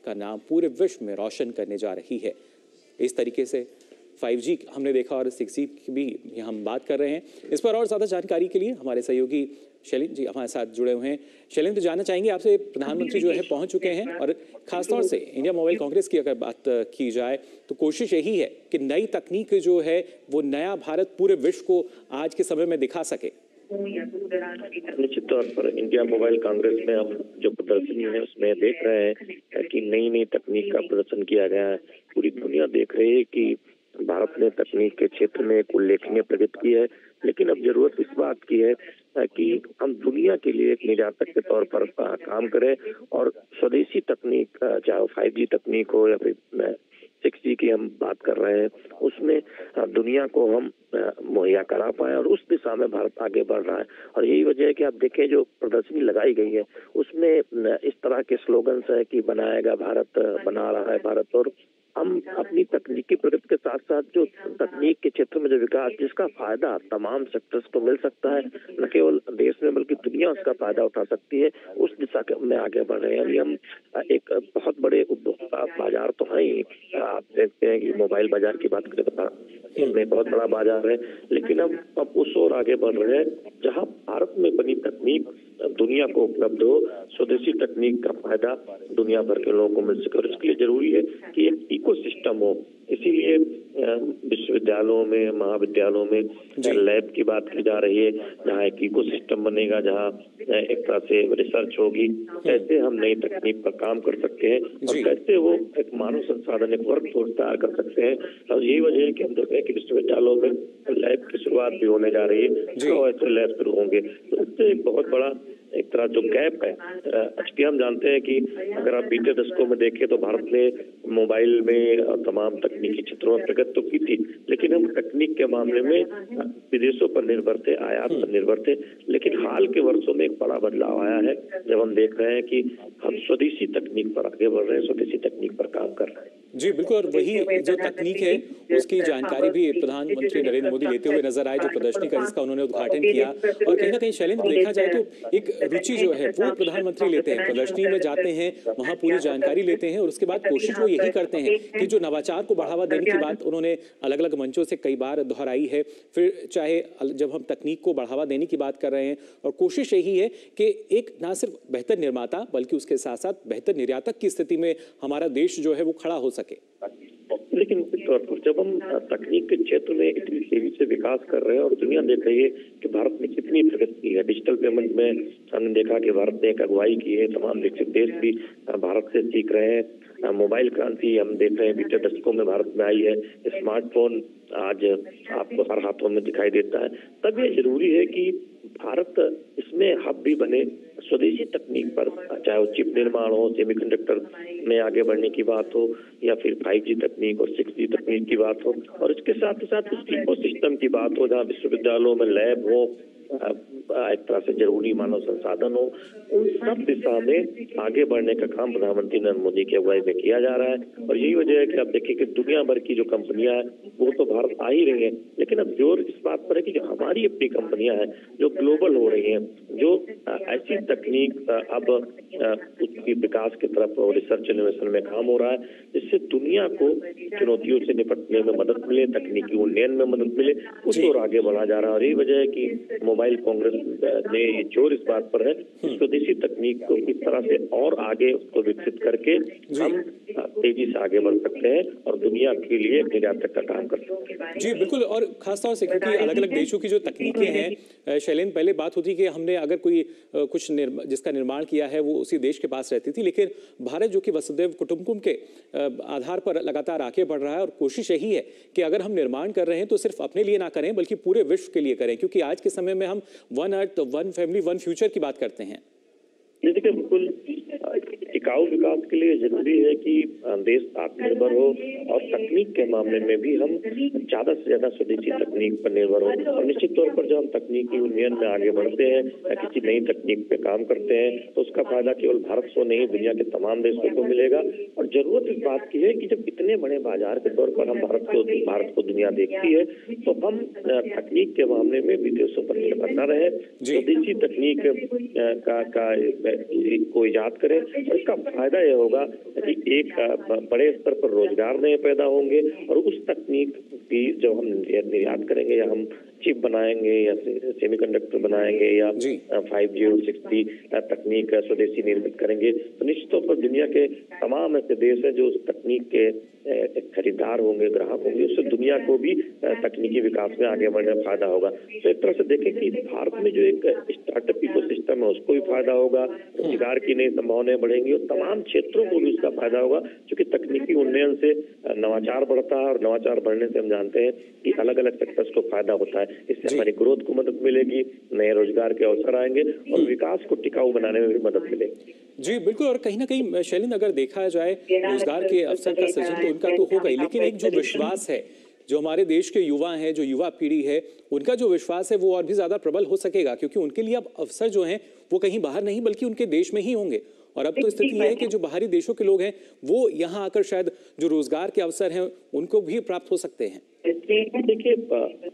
का नाम पूरे विश्व में रोशन करने जा रही है। इस तरीके से 5G हमने देखा और 6G की भी हम बात कर रहे हैं। इस पर और ज़्यादा जानकारी के लिए हमारे सहयोगी शैलेंद्र जी हमारे साथ जुड़े हुए हैं। शैलेंद्र, जानना चाहेंगे आपसे, प्रधानमंत्री जो है पहुंच चुके हैं और खासतौर से इंडिया मोबाइल कांग्रेस की अगर बात की जाए तो कोशिश यही है कि नई तकनीक जो है वो नया भारत पूरे विश्व को आज के समय में दिखा सके। निश्चित तौर पर इंडिया मोबाइल कांग्रेस में हम जो प्रदर्शनी है उसमें देख रहे हैं कि नई नई तकनीक का प्रदर्शन किया गया है। पूरी दुनिया देख रही है कि भारत ने तकनीक के क्षेत्र में एक उल्लेखनीय प्रगति की है, लेकिन अब जरूरत इस बात की है कि हम दुनिया के लिए एक निर्यातक के तौर पर काम करें और स्वदेशी तकनीक, चाहे 5G तकनीक हो या फिर 6G की हम बात कर रहे हैं, उसमें दुनिया को हम मुहैया करा पाए और उस दिशा में भारत आगे बढ़ रहा है। और यही वजह है कि आप देखें जो प्रदर्शनी लगाई गई है उसमें इस तरह के स्लोगन्स है कि बनाएगा भारत, बना रहा है भारत। और हम अपनी तकनीकी प्रगति के साथ साथ जो तकनीक के क्षेत्र में जो विकास जिसका फायदा तमाम सेक्टर्स को मिल सकता है, न केवल देश में बल्कि दुनिया उसका फायदा उठा सकती है, उस दिशा में आगे बढ़ रहे हैं। यानी हम एक बहुत बड़े उपभोक्ता बाजार तो है ही, आप देखते हैं कि मोबाइल बाजार की बात करें तो बहुत बड़ा बाजार है, लेकिन अब उस ओर आगे बढ़ रहे हैं जहाँ भारत में बनी तकनीक दुनिया को उपलब्ध हो, स्वदेशी तकनीक का फायदा दुनिया भर के लोगों को मिल सके। और इसके लिए जरूरी है कि एक इकोसिस्टम हो। इसीलिए विश्वविद्यालयों में, महाविद्यालयों में लैब की बात की जा रही है, जहाँ एक इकोसिस्टम बनेगा, जहाँ एक तरह से रिसर्च होगी, कैसे हम नई तकनीक पर काम कर सकते हैं और कैसे वो एक मानव संसाधन, एक वर्क फोर्स तैयार कर सकते हैं। और यही वजह है कि हम देख रहे हैं कि विश्वविद्यालयों में लैब की शुरुआत भी होने जा रही है, तो ऐसे लैब शुरू होंगे। तो इससे एक बहुत बड़ा एक तरह जो गैप है, अच्छी हम जानते हैं कि अगर आप बीते दशकों में देखें तो भारत ने मोबाइल में और तमाम तकनीकी क्षेत्रों में प्रगति तो की थी, लेकिन हम तकनीक के मामले में विदेशों पर निर्भर थे, आयात पर निर्भर थे। लेकिन हाल के वर्षों में एक बड़ा बदलाव आया है जब हम देख रहे हैं कि हम स्वदेशी तकनीक पर आगे बढ़ रहे हैं, स्वदेशी तकनीक पर काम कर रहे हैं। जी बिल्कुल, और वही जो तकनीक है उसकी जानकारी भी प्रधानमंत्री नरेंद्र मोदी लेते हुए नजर आए, जो प्रदर्शनी का जिसका उन्होंने उद्घाटन किया। और कहीं ना कहीं शैलेंद्र, देखा जाए तो एक रुचि जो है वो प्रधानमंत्री लेते हैं, प्रदर्शनी में जाते हैं, वहां पूरी जानकारी लेते हैं और उसके बाद कोशिश वो यही करते हैं कि जो नवाचार को बढ़ावा देने की बात उन्होंने अलग अलग मंचों से कई बार दोहराई है, फिर चाहे जब हम तकनीक को बढ़ावा देने की बात कर रहे हैं, और कोशिश यही है कि एक ना सिर्फ बेहतर निर्माता बल्कि उसके साथ साथ बेहतर निर्यातक की स्थिति में हमारा देश जो है वो खड़ा हो सके। लेकिन जब हम तकनीक के क्षेत्र में इतनी तेजी से विकास कर रहे हैं और दुनिया देख रही है कि भारत ने कितनी प्रगति की है, डिजिटल पेमेंट में हमने देखा कि भारत ने एक अगुवाई की है, तमाम विकसित देश भी भारत से सीख रहे हैं। मोबाइल क्रांति हम देख रहे हैं बीते दशकों में भारत में आई है, स्मार्टफोन आज आपको हर हाथों में दिखाई देता है। तब ये जरूरी है कि भारत इसमें हब भी बने, स्वदेशी तकनीक पर, चाहे वो चिप निर्माण हो, सेमीकंडक्टर में आगे बढ़ने की बात हो या फिर 5G तकनीक और 6G तकनीक की बात हो, और इसके साथ ही साथ उस इकोसिस्टम की बात हो जहाँ विश्वविद्यालयों में लैब हो, एक तरह से जरूरी मानव संसाधन हो, उन सब दिशा में आगे बढ़ने का काम प्रधानमंत्री नरेंद्र मोदी की अगुवाई में किया जा रहा है। और यही वजह है कि आप देखिए कि दुनिया भर की जो कंपनियां हैं वो तो भारत आ ही रही हैं, लेकिन अब जोर इस बात पर है कि जो हमारी अपनी कंपनियां हैं जो ग्लोबल हो रही हैं, जो ऐसी तकनीक अब उसकी विकास की तरफ और रिसर्च इनोवेशन में काम हो रहा है जिससे दुनिया को चुनौतियों से निपटने में मदद मिले, तकनीकी उन्नयन में मदद मिले, उस ओर आगे बढ़ा जा रहा है। और यही वजह है कि मोबाइल कांग्रेस ने ये जोर इस बात पर है स्वदेशी तकनीक को किस तरह से और आगे उसको विकसित करके हम तेजी से आगे बढ़ सकते हैं और दुनिया के लिए निर्यातक का काम कर सकते हैं। जी बिल्कुल, और खासतौर से क्योंकि अलग अलग देशों की जो तकनीकें हैं, शैलेंद्र, पहले बात होती कि हमने अगर कोई कुछ जिसका निर्माण किया है वो उसी देश के पास रहती थी, लेकिन भारत जो कि वसुधैव कुटुंबकम के आधार पर लगातार आगे बढ़ रहा है और कोशिश यही है कि अगर हम निर्माण कर रहे हैं तो सिर्फ अपने लिए ना करें बल्कि पूरे विश्व के लिए करें, क्योंकि आज के समय में हम one earth, one family, one future की बात करते हैं। देखिए, बिल्कुल टिकाऊ विकास के लिए जरूरी है कि देश आत्मनिर्भर हो और तकनीक के मामले में भी हम ज्यादा से ज्यादा स्वदेशी तकनीक पर निर्भर हो। और निश्चित तौर पर जब हम तकनीकी उन्नयन में आगे बढ़ते हैं या किसी नई तकनीक पे काम करते हैं तो उसका फायदा केवल भारत को नहीं, दुनिया के तमाम देशों को मिलेगा। और जरूरत इस बात की है कि जब इतने बड़े बाजार के तौर पर हम भारत को दुनिया देखती है तो हम तकनीक के मामले में विदेशों पर निर्भर न रहे, स्वदेशी तकनीक को इजाद करें और इसका फायदा यह होगा कि एक बड़े स्तर पर रोजगार नए पैदा होंगे और उस तकनीक की जब हम निर्यात करेंगे या हम चिप बनाएंगे या सेमीकंडक्टर बनाएंगे या 5G और 6G तकनीक स्वदेशी निर्मित करेंगे तो निश्चित तौर पर दुनिया के तमाम ऐसे देश हैं जो उस तकनीक के खरीदार होंगे, ग्राहक होंगे, उससे दुनिया को भी तकनीकी विकास में आगे बढ़ने में फायदा होगा। तो एक तरह से देखें कि भारत में जो एक स्टार्टअप इकोसिस्टम है उसको भी फायदा होगा, रोजगार की नई संभावनाएं बढ़ेंगी और तमाम क्षेत्रों को भी उसका फायदा होगा, क्योंकि तकनीकी उन्नयन से नवाचार बढ़ता है और नवाचार बढ़ने से हम जानते हैं कि अलग अलग सेक्टर्स को फायदा होता है। इससे हमारी ग्रोथ को मदद मिलेगी, नए रोजगार के अवसर आएंगे और विकास को टिकाऊ बनाने में भी मदद मिलेगी। जी बिल्कुल, और कहीं ना कहीं शैलेंद्र अगर देखा जाए रोजगार के अवसर का सृजन तो उनका तो होगा ही, लेकिन एक जो विश्वास है जो हमारे देश के युवा हैं, जो युवा पीढ़ी है, उनका जो विश्वास है वो और भी ज्यादा प्रबल हो सकेगा, क्योंकि उनके लिए अब अवसर जो हैं वो कहीं बाहर नहीं बल्कि उनके देश में ही होंगे। और अब तो स्थिति है कि जो बाहरी देशों के लोग हैं वो यहाँ आकर शायद जो रोजगार के अवसर हैं उनको भी प्राप्त हो सकते हैं। देखिए,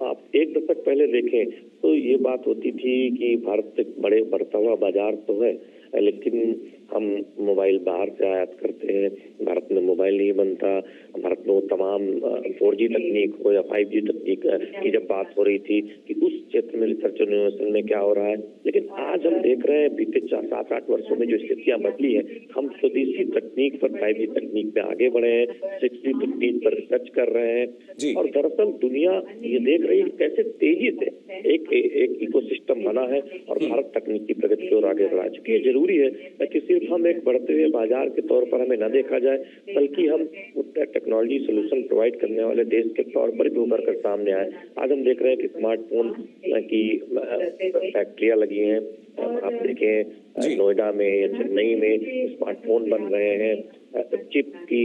आप एक दशक पहले देखें तो ये बात होती थी कि भारत एक बड़े बढ़ता हुआ बाजार तो है, लेकिन हम मोबाइल बाहर से आयात करते हैं, भारत में मोबाइल नहीं बनता। भारत में वो तमाम 4G तकनीक हो या 5G तकनीक की जब बात हो रही थी कि उस क्षेत्र में रिसर्च और इनोवेशन में क्या हो रहा है, लेकिन आज हम देख रहे हैं बीते 7-8 वर्षों में जो स्थितियां बदली है, हम स्वदेशी तकनीक पर 5G तकनीक पे आगे बढ़े हैं, 6G तकनीक पर रिसर्च कर रहे हैं और दरअसल दुनिया ये देख रही है कैसे तेजी से एक इकोसिस्टम बना है और भारत तकनीकी प्रगति की ओर आगे बढ़ा चुकी है। जरूरी है कि सिर्फ हम एक बढ़ते हुए बाजार के तौर पर हमें न देखा जाए, बल्कि हम टेक्नोलॉजी सोल्यूशन प्रोवाइड करने वाले देश के तौर पर भी उभर कर सामने आए। आज हम देख रहे हैं कि स्मार्टफोन की फैक्ट्रियां लगी हैं, आप देखें नोएडा में या चेन्नई में स्मार्टफोन बन रहे हैं, चिप की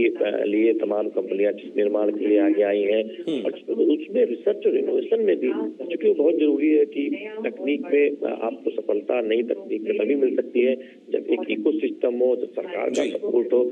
लिए तमाम कंपनियां चिप निर्माण के लिए आगे आई हैं और उसमें रिसर्च और इनोवेशन में भी, क्योंकि वो बहुत जरूरी है कि तकनीक में आपको सफलता नई तकनीक में तभी मिल सकती है जब एक इकोसिस्टम हो, जब सरकार का सपोर्ट हो।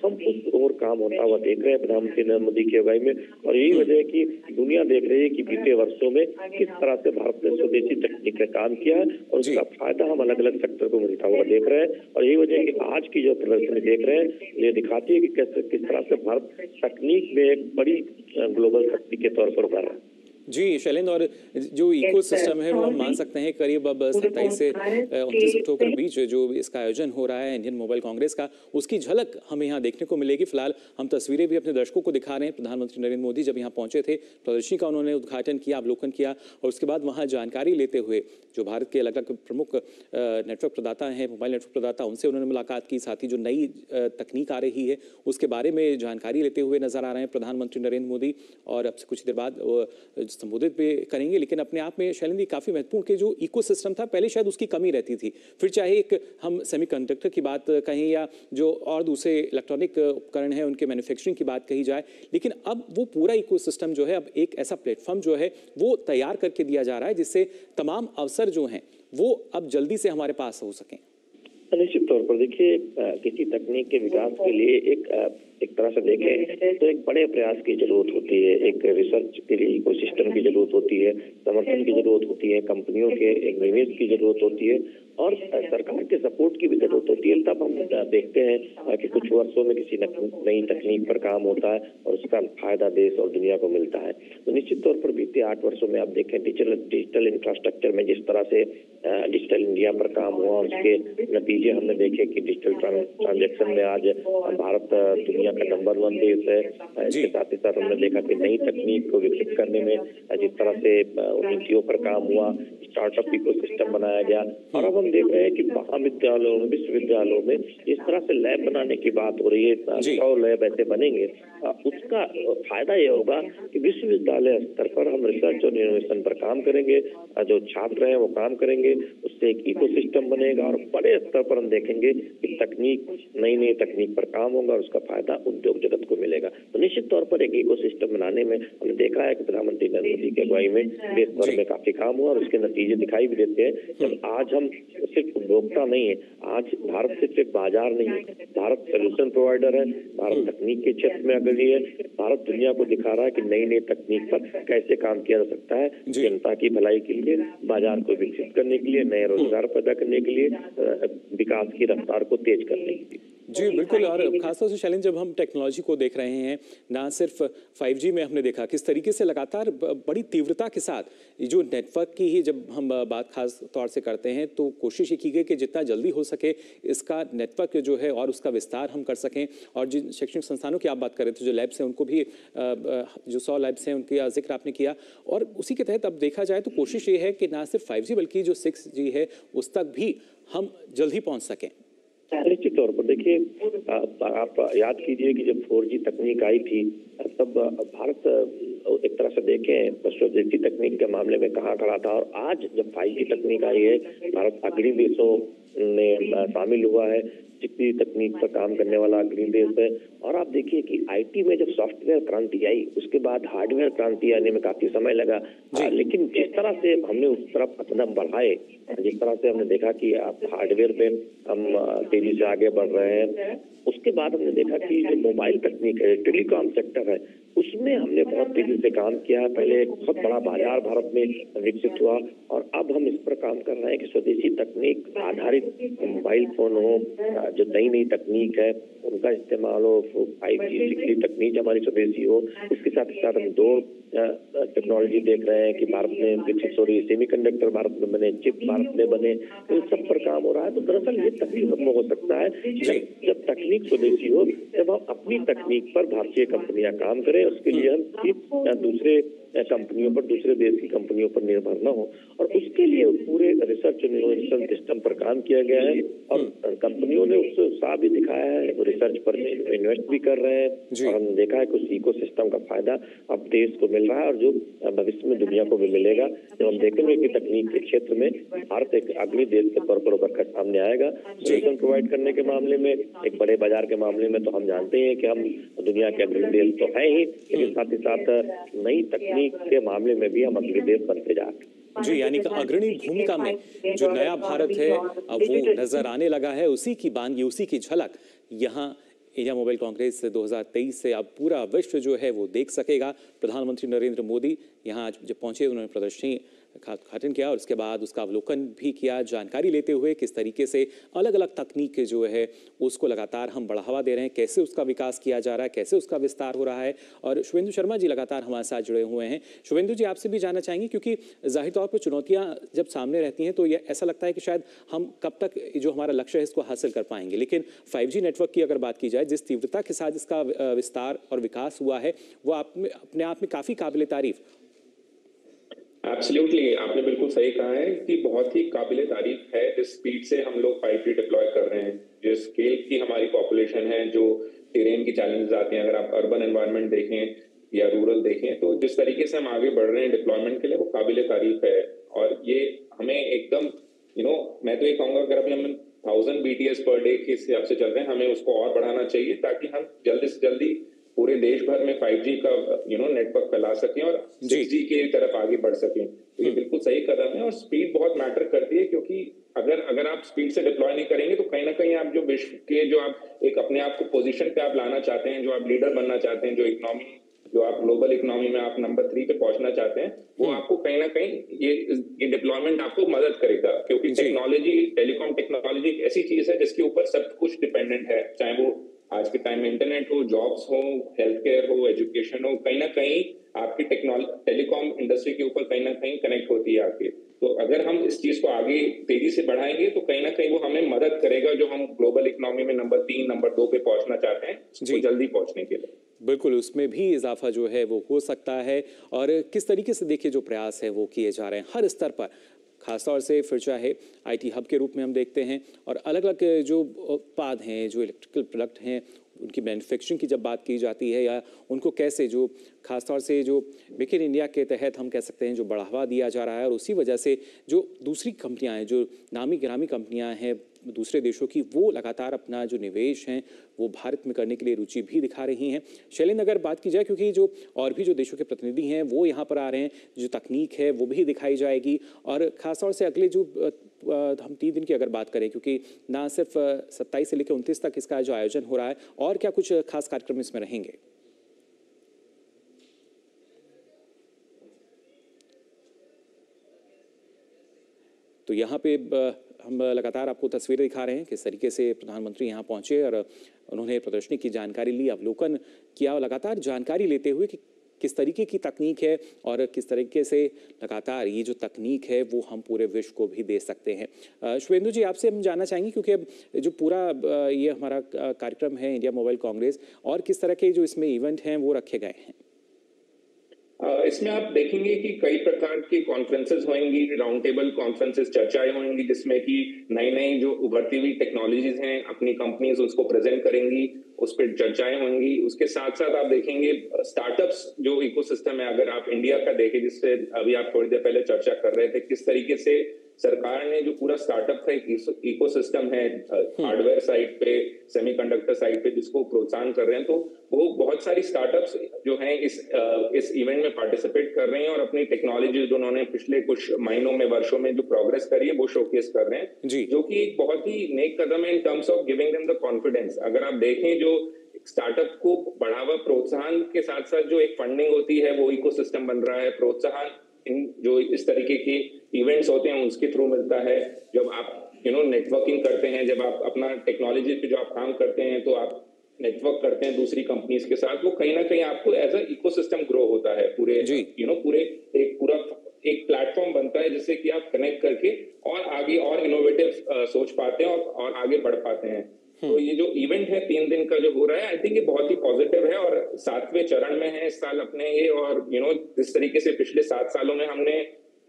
हम उस और काम होता हुआ देख रहे हैं प्रधानमंत्री नरेंद्र मोदी की अगुवाई में, और यही वजह है कि दुनिया देख रही है कि बीते वर्षों में किस तरह से भारत ने स्वदेशी तकनीक में काम किया है और उसका फायदा हम अलग अलग सेक्टर को मिलता हुआ देख रहे हैं। और यही वजह है कि आज की जो प्रदर्शनी देख रहे हैं ये दिखाती है कि किस तरह से भारत तकनीक में एक बड़ी ग्लोबल शक्ति के तौर पर उभर रहा है। जी शैलेंद्र, और जो इकोसिस्टम है वो हम मान सकते हैं करीब अब 27 से 29 अक्टूबर के बीच जो इसका आयोजन हो रहा है इंडियन मोबाइल कांग्रेस का, उसकी झलक हमें यहाँ देखने को मिलेगी। फिलहाल हम तस्वीरें भी अपने दर्शकों को दिखा रहे हैं। प्रधानमंत्री नरेंद्र मोदी जब यहाँ पहुंचे थे, प्रदर्शनी का उन्होंने उद्घाटन किया, अवलोकन किया और उसके बाद वहाँ जानकारी लेते हुए जो भारत के अलग अलग प्रमुख नेटवर्क प्रदाता हैं, मोबाइल नेटवर्क प्रदाता, उनसे उन्होंने मुलाकात की। साथ ही जो नई तकनीक आ रही है उसके बारे में जानकारी लेते हुए नजर आ रहे हैं प्रधानमंत्री नरेंद्र मोदी, और अब से कुछ देर बाद संबोधित भी करेंगे। लेकिन अपने आप में शैलेंद्र काफी महत्वपूर्ण के जो इकोसिस्टम था पहले शायद उसकी कमी रहती थी, फिर चाहे एक हम सेमीकंडक्टर की बात कहें या जो और दूसरे इलेक्ट्रॉनिक उपकरण हैं उनके मैन्युफैक्चरिंग की बात कही जाए, लेकिन अब वो पूरा इकोसिस्टम जो है अब एक ऐसा प्लेटफॉर्म जो है वो तैयार करके दिया जा रहा है जिससे तमाम अवसर जो हैं वो अब जल्दी से हमारे पास हो सकें। निश्चित तौर पर देखिए, किसी तकनीक के विकास के लिए एक तरह से देखें तो एक बड़े प्रयास की जरूरत होती है, एक रिसर्च के लिए इकोसिस्टम की जरूरत होती है, समर्थन की जरूरत होती है, कंपनियों के एक निवेश की जरूरत होती है और सरकार के सपोर्ट की भी जरूरत होती है। तब हम देखते हैं कि कुछ वर्षों में किसी नई तकनीक पर काम होता है और उसका फायदा देश और दुनिया को मिलता है। तो निश्चित तौर पर बीते 8 वर्षों में आप देखें डिजिटल इंफ्रास्ट्रक्चर में जिस तरह से डिजिटल इंडिया पर काम हुआ, उसके नतीजे हमने देखे कि डिजिटल ट्रांजैक्शन में आज भारत दुनिया का नंबर 1 देश है। इसके साथ ही साथ हमने देखा कि नई तकनीक को विकसित करने में जिस तरह से नीतियों पर काम हुआ, स्टार्टअप इकोसिस्टम बनाया गया और अब हम देख रहे हैं कि महाविद्यालयों में, विश्वविद्यालयों में जिस तरह से लैब बनाने की बात हो रही है, 100 लैब ऐसे बनेंगे, उसका फायदा ये होगा कि विश्वविद्यालय स्तर पर हम रिसर्च और इनोवेशन पर काम करेंगे, जो छात्र हैं वो काम करेंगे, उससे एक इकोसिस्टम बनेगा और बड़े स्तर पर हम देखेंगे कि नई तकनीक पर काम होगा और उसका फायदा उद्योग जगत को मिलेगा। तो निश्चित तौर पर एक इकोसिस्टम बनाने में हमने देखा है कि प्रधानमंत्री नरेंद्र मोदी की अगुवाई में देश भर में काफी काम हुआ और उसके नतीजे दिखाई भी देते हैं। जब आज हम सिर्फ उपभोक्ता नहीं है, आज भारत सिर्फ एक बाजार नहीं है, भारत सोल्यूशन प्रोवाइडर है, भारत तकनीक के क्षेत्र में अग्रणी है, भारत दुनिया को दिखा रहा है कि नई तकनीक पर कैसे काम किया जा सकता है जनता की भलाई के लिए, बाजार को विकसित करने के लिए, नए रोजगार पैदा करने के लिए, विकास की रफ्तार को तेज करने के लिए। जी बिल्कुल। और खासतौर से शैलेंद्र, जब हम टेक्नोलॉजी को देख रहे हैं, ना सिर्फ 5G में हमने देखा किस तरीके से लगातार बड़ी तीव्रता के साथ ये जो नेटवर्क की ही जब हम बात खास तौर से करते हैं तो कोशिश ये की गई कि जितना जल्दी हो सके इसका नेटवर्क जो है और उसका विस्तार हम कर सकें। और जिन शैक्षणिक संस्थानों की आप बात कर रहे थे, जो लैब्स हैं उनको भी जो 100 लैब्स हैं उनका जिक्र आपने किया, और उसी के तहत अब देखा जाए तो कोशिश ये है कि ना सिर्फ 5G बल्कि जो 6G है उस तक भी हम जल्द ही पहुँच सकें। निश्चित तौर पर देखिए, आप याद कीजिए कि जब 4G तकनीक आई थी तब भारत एक तरह से देखें स्वदेशी तकनीक के मामले में कहाँ खड़ा था, और आज जब 5G तकनीक आई है भारत अग्रणी देशों में शामिल हुआ है, 6G तकनीक पर काम करने वाला अग्रणी देश है। और आप देखिए कि आईटी में जब सॉफ्टवेयर क्रांति आई उसके बाद हार्डवेयर क्रांति आने में काफी समय लगा, लेकिन जिस तरह से हमने उस तरफ कदम बढ़ाए, जिस तरह से हमने देखा कि आप हार्डवेयर पे हम तेजी से आगे बढ़ रहे हैं, उसके बाद हमने देखा कि जो मोबाइल तकनीक है, टेलीकॉम सेक्टर है, उसमें हमने बहुत तेजी से काम किया। पहले एक बहुत बड़ा बाजार भारत में विकसित हुआ और अब हम इस पर काम कर रहे हैं कि स्वदेशी तकनीक आधारित मोबाइल फोन हो, जो नई नई तकनीक है उनका इस्तेमाल हो, 5G 6G तकनीक हमारी स्वदेशी हो। इसके साथ ही साथ हम दो टेक्नोलॉजी देख रहे हैं कि भारत में विकसित हो रही है, सेमीकंडक्टर भारत में बने, चिप भारत में बने, तो इन सब पर काम हो रहा है। तो दरअसल ये तभी संभव हो सकता है जब तकनीक स्वदेशी हो, जब हम अपनी तकनीक पर भारतीय कंपनियां काम करें, उसके लिए हम दूसरे कंपनियों पर, दूसरे देश की कंपनियों पर निर्भर न हो। और उसके लिए पूरे रिसर्च इनोवेशन सिस्टम पर काम किया गया है और कंपनियों ने उससे उत्साह भी दिखाया है, वो रिसर्च पर इन्वेस्ट भी कर रहे हैं, और हमने देखा है कि उस इकोसिस्टम का फायदा अब देश को मिल रहा है और जो भविष्य में दुनिया को भी मिलेगा। जब हम देखेंगे कि तकनीक के क्षेत्र में भारत एक अग्रणी देश के तौर पर उभर कर सामने आएगा, सोल्यूशन प्रोवाइड करने के मामले में, एक बड़े बाजार के मामले में, तो हम जानते हैं कि हम दुनिया के अग्रणी देश तो है ही, लेकिन साथ ही साथ नई तकनीक के मामले में भी हम अग्रणी देश बनते जा रहे हैं। जी, यानी कि अग्रणी भूमिका में जो नया भारत है अब वो नजर आने लगा है, उसी की बानगी, उसी की झलक यहाँ इंडिया मोबाइल कांग्रेस 2023 से अब पूरा विश्व जो है वो देख सकेगा। प्रधानमंत्री नरेंद्र मोदी यहाँ आज जब पहुंचे उन्होंने प्रदर्शनी का उद्घाटन किया और उसके बाद उसका अवलोकन भी किया, जानकारी लेते हुए किस तरीके से अलग अलग तकनीक जो है उसको लगातार हम बढ़ावा दे रहे हैं, कैसे उसका विकास किया जा रहा है, कैसे उसका विस्तार हो रहा है। और शुभेंदु शर्मा जी लगातार हमारे साथ जुड़े हुए हैं। शुभेंदु जी, आपसे भी जानना चाहेंगे क्योंकि जाहिर तौर पर चुनौतियां जब सामने रहती हैं तो ये ऐसा लगता है कि शायद हम कब तक जो हमारा लक्ष्य है इसको हासिल कर पाएंगे, लेकिन 5G नेटवर्क की अगर बात की जाए, जिस तीव्रता के साथ इसका विस्तार और विकास हुआ है वो अपने आप में काफी काबिल तारीफ। एब्सोल्युटली, आपने बिल्कुल सही कहा है कि बहुत ही काबिले तारीफ है जिस स्पीड से हम लोग 5G डिप्लॉय कर रहे हैं, जिस स्केल की हमारी पॉपुलेशन है, जो टेरेन की चैलेंजेस आते हैं, अगर आप अर्बन एनवायरनमेंट देखें या रूरल देखें, तो जिस तरीके से हम आगे बढ़ रहे हैं डिप्लॉयमेंट के लिए, वो काबिले तारीफ है। और ये हमें एकदम मैं तो ये कहूंगा अगर अभी हम 1000 BTS पर डे के हिसाब से चल रहे हैं, हमें उसको और बढ़ाना चाहिए ताकि हम जल्दी से जल्दी पूरे देश भर में 5G का नेटवर्क फैला सकें और 6G की तरफ आगे बढ़ सकें। तो ये बिल्कुल सही कदम है और स्पीड बहुत मैटर करती है, क्योंकि अगर आप स्पीड से डिप्लॉय नहीं करेंगे तो कहीं ना कहीं आप जो विश्व के जो आप एक अपने आप को पोजीशन पे आप लाना चाहते हैं, जो आप लीडर बनना चाहते हैं, जो आप ग्लोबल इकोनॉमी में आप नंबर 3 पे पहुंचना चाहते हैं, वो आपको कहीं ना कहीं ये डिप्लॉयमेंट आपको मदद करेगा, क्योंकि टेक्नोलॉजी, टेलीकॉम टेक्नोलॉजी एक ऐसी चीज है जिसके ऊपर सब कुछ डिपेंडेंट है, चाहे वो आज के टाइम में इंटरनेट हो, जॉब्स हो, हेल्थ केयर हो, एजुकेशन हो, कहीं ना कहीं आपकी टेलीकॉम इंडस्ट्री के ऊपर कहीं ना कहीं कनेक्ट होती है आपके। तो अगर हम इस चीज को आगे तेजी से बढ़ाएंगे तो कहीं ना कहीं वो हमें मदद करेगा, जो हम ग्लोबल इकोनॉमी में नंबर 3, नंबर 2 पे पहुंचना चाहते हैं, उसको जल्दी पहुंचने के लिए। बिल्कुल, उसमें भी इजाफा जो है वो हो सकता है। और किस तरीके से देखिए जो प्रयास है वो किए जा रहे हैं हर स्तर पर, खासतौर से फिर चाहे IT हब के रूप में हम देखते हैं और अलग अलग जो उत्पाद हैं, जो इलेक्ट्रिकल प्रोडक्ट हैं, उनकी मैन्युफैक्चरिंग की जब बात की जाती है या उनको कैसे जो खासतौर से जो मेक इन इंडिया के तहत हम कह सकते हैं जो बढ़ावा दिया जा रहा है, और उसी वजह से जो दूसरी कंपनियां हैं, जो नामी गिरामी कंपनियां हैं दूसरे देशों की, वो लगातार अपना जो निवेश हैं वो भारत में करने के लिए रुचि भी दिखा रही हैं। शैलेंद्र, अगर बात की जाए क्योंकि जो और भी जो देशों के प्रतिनिधि हैं वो यहाँ पर आ रहे हैं, जो तकनीक है वो भी दिखाई जाएगी, और खासतौर से अगले जो हम 3 दिन की अगर बात करें, क्योंकि ना सिर्फ 27 से लेकर 29 तक इसका जो आयोजन हो रहा है, और क्या कुछ खास कार्यक्रम इसमें रहेंगे? तो यहाँ पे हम लगातार आपको तस्वीरें दिखा रहे हैं किस तरीके से प्रधानमंत्री यहाँ पहुंचे और उन्होंने प्रदर्शनी की जानकारी ली, अवलोकन किया और लगातार जानकारी लेते हुए कि किस तरीके की तकनीक है और किस तरीके से लगातार ये जो तकनीक है वो हम पूरे विश्व को भी दे सकते हैं। शुभेंदु जी, आपसे हम जानना चाहेंगे क्योंकि अब जो पूरा ये हमारा कार्यक्रम है इंडिया मोबाइल कांग्रेस, और किस तरह के जो इसमें इवेंट हैं वो रखे गए हैं। इसमें आप देखेंगे कि कई प्रकार की कॉन्फ्रेंसेस होंगी, राउंड टेबल कॉन्फ्रेंसेस, चर्चाएं होंगी जिसमें कि नई नई जो उभरती हुई टेक्नोलॉजीज हैं अपनी कंपनीज उसको प्रेजेंट करेंगी, उस पर चर्चाएं होंगी। उसके साथ साथ आप देखेंगे स्टार्टअप्स जो इकोसिस्टम है, अगर आप इंडिया का देखें जिससे अभी आप थोड़ी देर पहले चर्चा कर रहे थे, किस तरीके से सरकार ने जो पूरा स्टार्टअप का एक इकोसिस्टम है हार्डवेयर साइड पे, सेमीकंडक्टर साइड पे, जिसको प्रोत्साहन कर रहे हैं, तो वो बहुत सारी स्टार्टअप्स जो हैं इस इवेंट में पार्टिसिपेट कर रहे हैं और अपनी टेक्नोलॉजी जो उन्होंने पिछले कुछ महीनों में, वर्षों में जो प्रोग्रेस करी है वो शोकेस कर रहे हैं, जो कि एक बहुत ही नेक कदम है in terms of giving them the confidence. अगर आप देखें जो स्टार्टअप को बढ़ावा, प्रोत्साहन के साथ साथ जो एक फंडिंग होती है वो इकोसिस्टम बन रहा है, प्रोत्साहन इन जो इस तरीके के इवेंट्स होते हैं उसके थ्रू मिलता है। जब आप नेटवर्किंग करते हैं, जब आप अपना टेक्नोलॉजी पे जो आप काम करते हैं तो आप नेटवर्क करते हैं दूसरी कंपनीज के साथ, वो कहीं ना कहीं आपको एज अ इकोसिस्टम ग्रो होता है, पूरे पूरे एक प्लेटफॉर्म बनता है जिससे कि आप कनेक्ट करके और आगे और इनोवेटिव सोच पाते हैं और आगे बढ़ पाते हैं। तो ये जो इवेंट है 3 दिन का जो हो रहा है, आई थिंक ये बहुत ही पॉजिटिव है और 7वें चरण में है इस साल अपने ये। और जिस तरीके से पिछले 7 सालों में हमने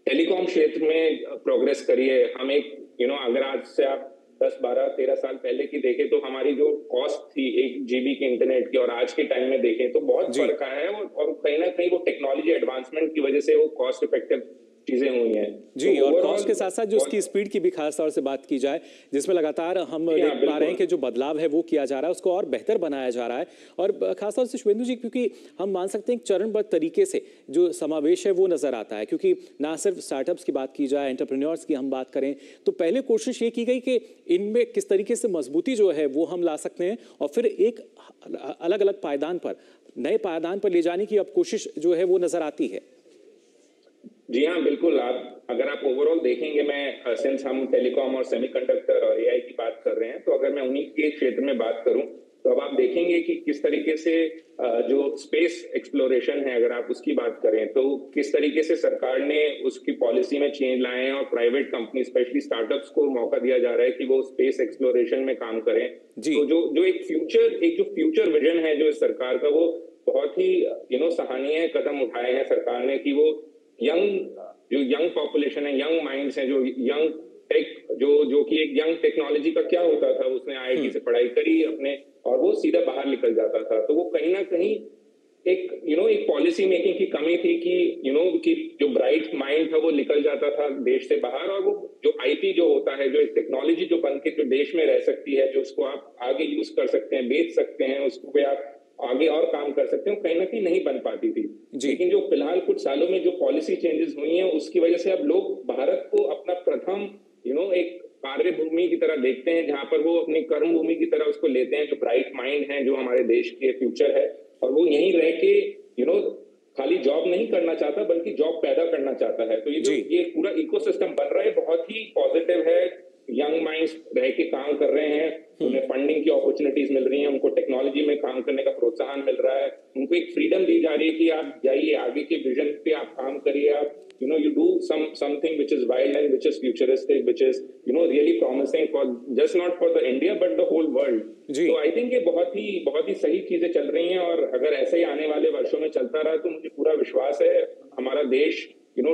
टेलीकॉम क्षेत्र में प्रोग्रेस करी है, हम एक अगर आज से आप 10, 12, 13 साल पहले की देखें तो हमारी जो कॉस्ट थी 1 GB के इंटरनेट की और आज के टाइम में देखें तो बहुत फर्क आया है, और कहीं ना कहीं वो टेक्नोलॉजी एडवांसमेंट की वजह से वो कॉस्ट इफेक्टिव चीजें हुई हैं जी। तो और कॉस्ट के साथ साथ जो उसकी स्पीड की भी खास तौर से बात की जाए, जिसमें लगातार हम देख पा रहे हैं कि जो बदलाव है वो किया जा रहा है, उसको और बेहतर बनाया जा रहा है। और खासतौर से शुभेंदु जी, क्योंकि हम मान सकते हैं चरणबद्ध तरीके से जो समावेश है वो नजर आता है, क्योंकि ना सिर्फ स्टार्टअप्स की बात की जाए, एंटरप्रेन्योर्स की हम बात करें तो पहले कोशिश ये की गई कि इनमें किस तरीके से मजबूती जो है वो हम ला सकते हैं, और फिर एक अलग अलग पायदान पर, नए पायदान पर ले जाने की अब कोशिश जो है वो नजर आती है। जी हाँ, बिल्कुल। अगर आप ओवरऑल देखेंगे, मैं सिंस हम टेलीकॉम और सेमीकंडक्टर और एआई की बात कर रहे हैं, तो अगर मैं उन्हीं के क्षेत्र में बात करूं तो अब आप देखेंगे कि किस तरीके से जो स्पेस एक्सप्लोरेशन है, अगर आप उसकी बात करें तो किस तरीके से सरकार ने उसकी पॉलिसी में चेंज लाए हैं और प्राइवेट कंपनी स्पेशली स्टार्टअप्स को मौका दिया जा रहा है कि वो स्पेस एक्सप्लोरेशन में काम करें। तो जो एक फ्यूचर विजन है जो इस सरकार का, वो बहुत ही सराहनीय कदम उठाए हैं सरकार ने कि वो यंग पॉपुलेशन है, यंग माइंड्स हैं, जो यंग टेक, जो कि एक यंग टेक्नोलॉजी का क्या होता था, उसने आईआईटी से पढ़ाई करी अपने और वो सीधा बाहर निकल जाता था। तो वो कहीं ना कहीं एक पॉलिसी मेकिंग की कमी थी कि जो ब्राइट माइंड था वो निकल जाता था देश से बाहर, और वो जो आईपी जो होता है, जो एक टेक्नोलॉजी जो बन के जो देश में रह सकती है, जो उसको आप आगे यूज कर सकते हैं, बेच सकते हैं, उसको पे आप आगे और काम कर सकते हो, कहीं ना कहीं नहीं बन पाती थी। लेकिन जो फिलहाल कुछ सालों में जो पॉलिसी चेंजेस हुई हैं उसकी वजह से अब लोग भारत को अपना प्रथम एक कार्य भूमि की तरह देखते हैं, जहां पर वो अपनी कर्म भूमि की तरह उसको लेते हैं। जो ब्राइट माइंड है, जो हमारे देश के फ्यूचर है, और वो यहीं रह के खाली जॉब नहीं करना चाहता बल्कि जॉब पैदा करना चाहता है। तो ये पूरा इकोसिस्टम बन रहा है, बहुत ही पॉजिटिव है। यंग माइंड्स रह के काम कर रहे हैं, उन्हें फंडिंग की अपॉर्चुनिटीज मिल रही हैं, उनको टेक्नोलॉजी में काम करने का प्रोत्साहन मिल रहा है, उनको एक फ्रीडम दी जा रही है कि आप जाइए आगे के विजन पे आप काम करिए, आप you do something which is wild and which is futuristic, which is really promising for just not for the India but the whole world. तो आई थिंक ये बहुत ही सही चीजें चल रही हैं, और अगर ऐसे ही आने वाले वर्षों में चलता रहा तो मुझे पूरा विश्वास है हमारा देश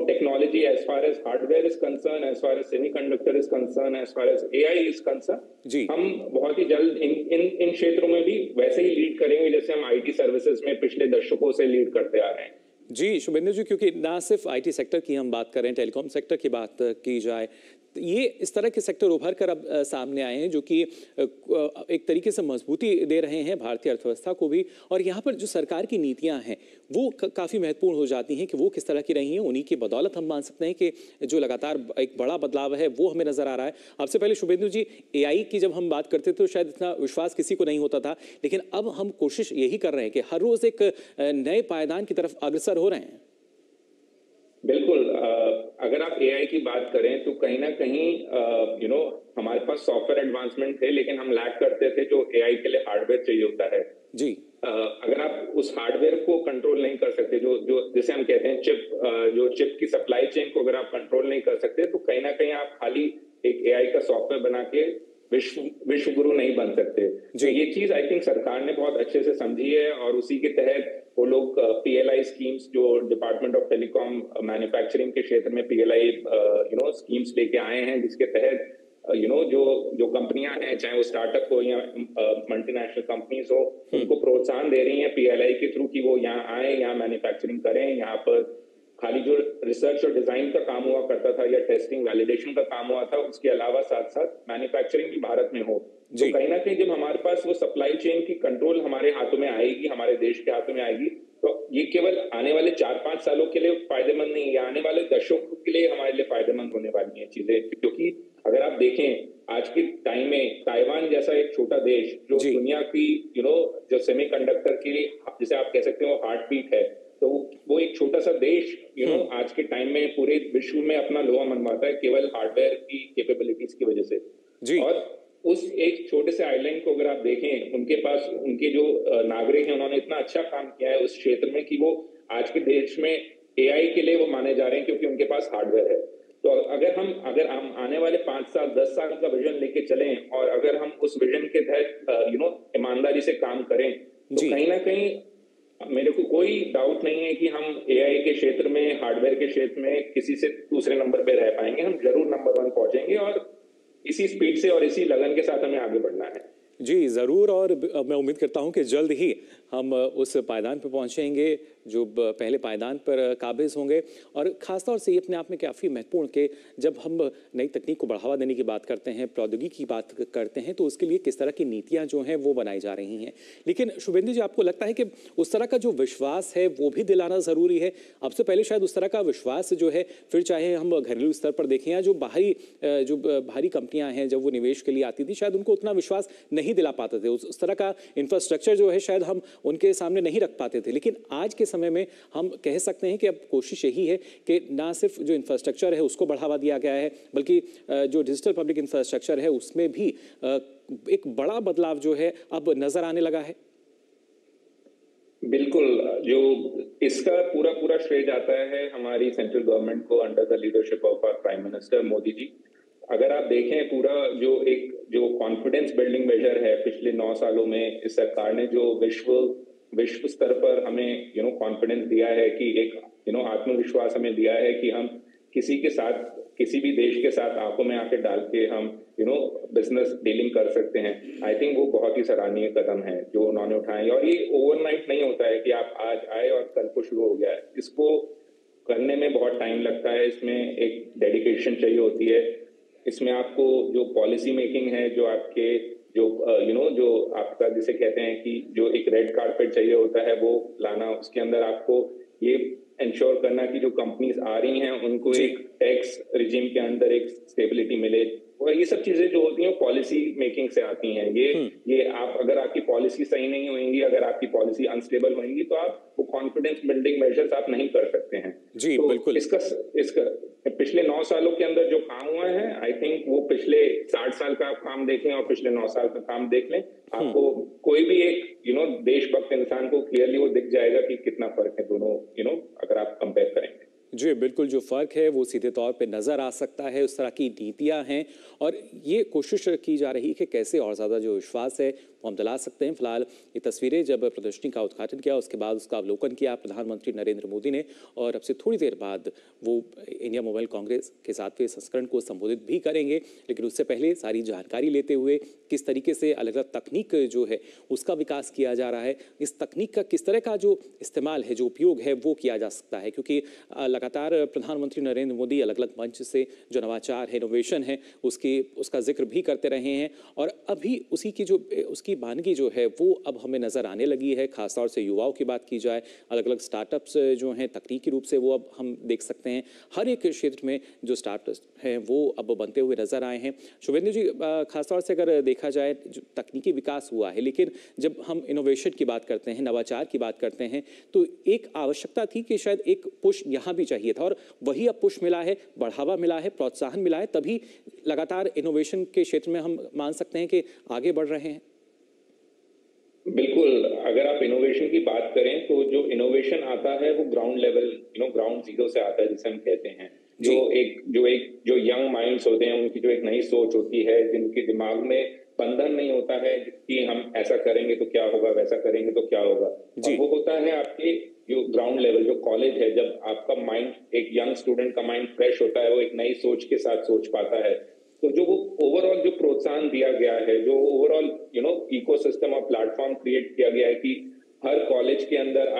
technology as far as hardware is concerned, as far as semiconductor is concerned, as far as AI is concerned, हम बहुत ही जल्द इन क्षेत्रों में भी वैसे ही लीड करेंगे जैसे हम आईटी सर्विसेज में पिछले दशकों से लीड करते आ रहे हैं। जी शुभेंदु जी, क्योंकि ना सिर्फ आईटी सेक्टर की हम बात करें, टेलीकॉम सेक्टर की बात की जाए, ये इस तरह के सेक्टर उभर कर अब सामने आए हैं जो कि एक तरीके से मजबूती दे रहे हैं भारतीय अर्थव्यवस्था को भी। और यहाँ पर जो सरकार की नीतियाँ हैं वो काफ़ी महत्वपूर्ण हो जाती हैं कि वो किस तरह की रही हैं। उन्हीं की बदौलत हम मान सकते हैं कि जो लगातार एक बड़ा बदलाव है वो हमें नज़र आ रहा है। आपसे पहले शुभेंदु जी, एआई की जब हम बात करते तो शायद इतना विश्वास किसी को नहीं होता था, लेकिन अब हम कोशिश यही कर रहे हैं कि हर रोज़ एक नए पायदान की तरफ अग्रसर हो रहे हैं। बिल्कुल। अगर आप एआई की बात करें तो कहीं ना कहीं हमारे पास सॉफ्टवेयर एडवांसमेंट थे, लेकिन हम लैक करते थे जो एआई के लिए हार्डवेयर चाहिए होता है जी। अगर आप उस हार्डवेयर को कंट्रोल नहीं कर सकते, जो जो जैसे हम कहते हैं जो चिप की सप्लाई चेन को अगर आप कंट्रोल नहीं कर सकते, तो कहीं ना कहीं आप खाली एक एआई का सॉफ्टवेयर बना के विश्व गुरु नहीं बन सकते। तो ये चीज आई थिंक सरकार ने बहुत अच्छे से समझी है और उसी के तहत वो लोग पीएलआई स्कीम्स, जो डिपार्टमेंट ऑफ टेलीकॉम मैन्युफैक्चरिंग के क्षेत्र में पीएलआई स्कीम्स लेके आए हैं, जिसके तहत जो कंपनियां हैं, चाहे वो स्टार्टअप हो या मल्टीनेशनल कंपनीज हो, उनको प्रोत्साहन दे रही हैं पीएलआई के थ्रू कि वो यहाँ आए, यहाँ मैन्युफैक्चरिंग करें। यहाँ पर खाली जो रिसर्च और डिजाइन का काम हुआ करता था या टेस्टिंग वैलिडेशन का काम हुआ था, उसके अलावा साथ साथ मैन्युफैक्चरिंग भी भारत में हो। तो कहीं ना कहीं जब हमारे पास वो सप्लाई चेन की कंट्रोल हमारे हाथों में आएगी, हमारे देश के हाथों में आएगी, तो ये केवल आने वाले 4-5 सालों के लिए फायदेमंद नहीं है, आने वाले दशकों के लिए हमारे लिए फायदेमंद होने वाली है चीजें। क्योंकि अगर आप देखें आज के टाइम में ताइवान जैसा एक छोटा देश जो दुनिया की जो सेमीकंडक्टर की, जिसे आप कह सकते हो हार्ट बीट है, तो वो एक छोटा सा देश आज के टाइम में पूरे विश्व में अपना लोहा मनवाता है केवल हार्डवेयर की कैपेबिलिटीज की वजह से जी। और उस एक छोटे से आइलैंड को अगर आप देखें, उनके पास उनके जो नागरिक हैं, उन्होंने इतना अच्छा काम किया है उस क्षेत्र में कि वो आज के देश में एआई के लिए वो माने जा रहे हैं, क्योंकि उनके पास हार्डवेयर है। तो अगर हम आने वाले 5 साल 10 साल का विजन लेके चलें और अगर हम उस विजन के तहत ईमानदारी से काम करें, तो कहीं ना कहीं मेरे को कोई डाउट नहीं है कि हम एआई के क्षेत्र में, हार्डवेयर के क्षेत्र में किसी से दूसरे नंबर पे रह पाएंगे। हम जरूर नंबर 1 पहुंचेंगे और इसी स्पीड से और इसी लगन के साथ हमें आगे बढ़ना है। जी ज़रूर, और मैं उम्मीद करता हूं कि जल्द ही हम उस पायदान पर पहुंचेंगे जो पहले पायदान पर काबिज होंगे। और ख़ासतौर से ये अपने आप में काफ़ी महत्वपूर्ण कि जब हम नई तकनीक को बढ़ावा देने की बात करते हैं, प्रौद्योगिकी की बात करते हैं, तो उसके लिए किस तरह की नीतियाँ जो हैं वो बनाई जा रही हैं। लेकिन शुभेंदु जी, आपको लगता है कि उस तरह का जो विश्वास है वो भी दिलाना ज़रूरी है? अब से पहले शायद उस तरह का विश्वास जो है, फिर चाहे हम घरेलू स्तर पर देखें या जो बाहरी कंपनियाँ हैं, जब वो निवेश के लिए आती थी, शायद उनको उतना विश्वास नहीं दिला पाते थे। उस तरह का इंफ्रास्ट्रक्चर जो है शायद हम उनके सामने नहीं रख पाते थे। लेकिन आज के समय में हम कह सकते हैं कि अब कोशिश यही है कि ना सिर्फ जो इंफ्रास्ट्रक्चर है उसको बढ़ावा दिया गया है, बल्कि जो डिजिटल पब्लिक इंफ्रास्ट्रक्चर है उसमें भी एक बड़ा बदलाव जो है अब नजर आने लगा है। बिल्कुल, जो इसका पूरा श्रेय जाता है हमारी सेंट्रल गवर्नमेंट को under the leadership of our prime minister Modi ji. अगर आप देखें पूरा जो कॉन्फिडेंस बिल्डिंग मेजर है पिछले 9 सालों में, इस सरकार ने जो विश्व स्तर पर हमें कॉन्फिडेंस दिया है कि एक आत्मविश्वास हमें दिया है कि हम किसी के साथ, किसी भी देश के साथ आंखों में आंखें डाल के हम बिजनेस डीलिंग कर सकते हैं। आई थिंक वो बहुत ही सराहनीय कदम है जो उन्होंने उठाए। और ये ओवरनाइट नहीं होता है कि आप आज आए और कल को शुरू हो गया है। इसको करने में बहुत टाइम लगता है, इसमें एक डेडिकेशन चाहिए होती है। इसमें आपको जो पॉलिसी मेकिंग है, जो आपके जो आपका जिसे कहते हैं कि जो एक रेड कार्पेट चाहिए होता है वो लाना, उसके अंदर आपको ये इंश्योर करना कि जो कंपनीज आ रही हैं उनको एक टैक्स रिजीम के अंदर एक स्टेबिलिटी मिले, और ये सब चीजें जो होती हैं पॉलिसी मेकिंग से आती हैं। ये आप अगर आपकी पॉलिसी सही नहीं होगी, अगर आपकी पॉलिसी अनस्टेबल होगी, तो आप वो कॉन्फिडेंस बिल्डिंग मेजर्स आप नहीं कर सकते हैं। जी तो बिल्कुल। इसका पिछले 9 सालों के अंदर जो काम हुआ है, आई थिंक वो पिछले 60 साल का काम देख लें और पिछले 9 साल का काम देख लें, आपको कोई भी एक देशभक्त इंसान को क्लियरली वो दिख जाएगा कि कितना फर्क है दोनों, अगर आप कंपेयर करेंगे। जी बिल्कुल, जो फ़र्क है वो सीधे तौर पे नज़र आ सकता है। उस तरह की नीतियाँ हैं और ये कोशिश की जा रही है कि कैसे और ज़्यादा जो विश्वास है वो हम दिला सकते हैं। फिलहाल ये तस्वीरें जब प्रदर्शनी का उद्घाटन किया, उसके बाद उसका अवलोकन किया प्रधानमंत्री नरेंद्र मोदी ने, और अब से थोड़ी देर बाद वो इंडिया मोबाइल कांग्रेस के 7वें संस्करण को संबोधित भी करेंगे। लेकिन उससे पहले सारी जानकारी लेते हुए किस तरीके से अलग अलग तकनीक जो है उसका विकास किया जा रहा है, इस तकनीक का किस तरह का जो इस्तेमाल है, जो उपयोग है वो किया जा सकता है, क्योंकि लगातार प्रधानमंत्री नरेंद्र मोदी अलग अलग मंच से जो नवाचार है, इनोवेशन है, उसका जिक्र भी करते रहे हैं। और अभी उसकी मानगी जो है वो अब हमें नज़र आने लगी है। खासतौर से युवाओं की बात की जाए, अलग अलग स्टार्टअप्स जो हैं तकनीकी रूप से वो अब हम देख सकते हैं। हर एक क्षेत्र में जो स्टार्टअप्स हैं वो अब बनते हुए नज़र आए हैं। शुभेंदु जी, खासतौर से अगर देखा जाए जो तकनीकी विकास हुआ है, लेकिन जब हम इनोवेशन की बात करते हैं, नवाचार की बात करते हैं, तो एक आवश्यकता थी कि शायद एक पुश यहाँ भी चाहिए था, और वही अब पुश मिला है, बढ़ावा मिला है, प्रोत्साहन मिला है, तभी लगातार इनोवेशन के क्षेत्र में हम मान सकते हैं कि आगे बढ़ रहे हैं। बिल्कुल, अगर आप इनोवेशन की बात करें तो जो इनोवेशन आता है वो ग्राउंड लेवल, ग्राउंड जीरो से आता है, जिसे हम कहते हैं। जो यंग माइंड्स होते हैं, उनकी जो एक नई सोच होती है, जिनके दिमाग में बंधन नहीं होता है कि हम ऐसा करेंगे तो क्या होगा, वैसा करेंगे तो क्या होगा, और वो होता है आपके जो ग्राउंड लेवल, जो कॉलेज है, जब आपका माइंड, एक यंग स्टूडेंट का माइंड फ्रेश होता है, वो एक नई सोच के साथ सोच पाता है। तो जो वो ओवरऑल जो प्रोत्साहन दिया गया है, जो ओवरऑल इकोसिस्टम और प्लेटफॉर्म क्रिएट किया गया है कि हर कॉलेज के अंदर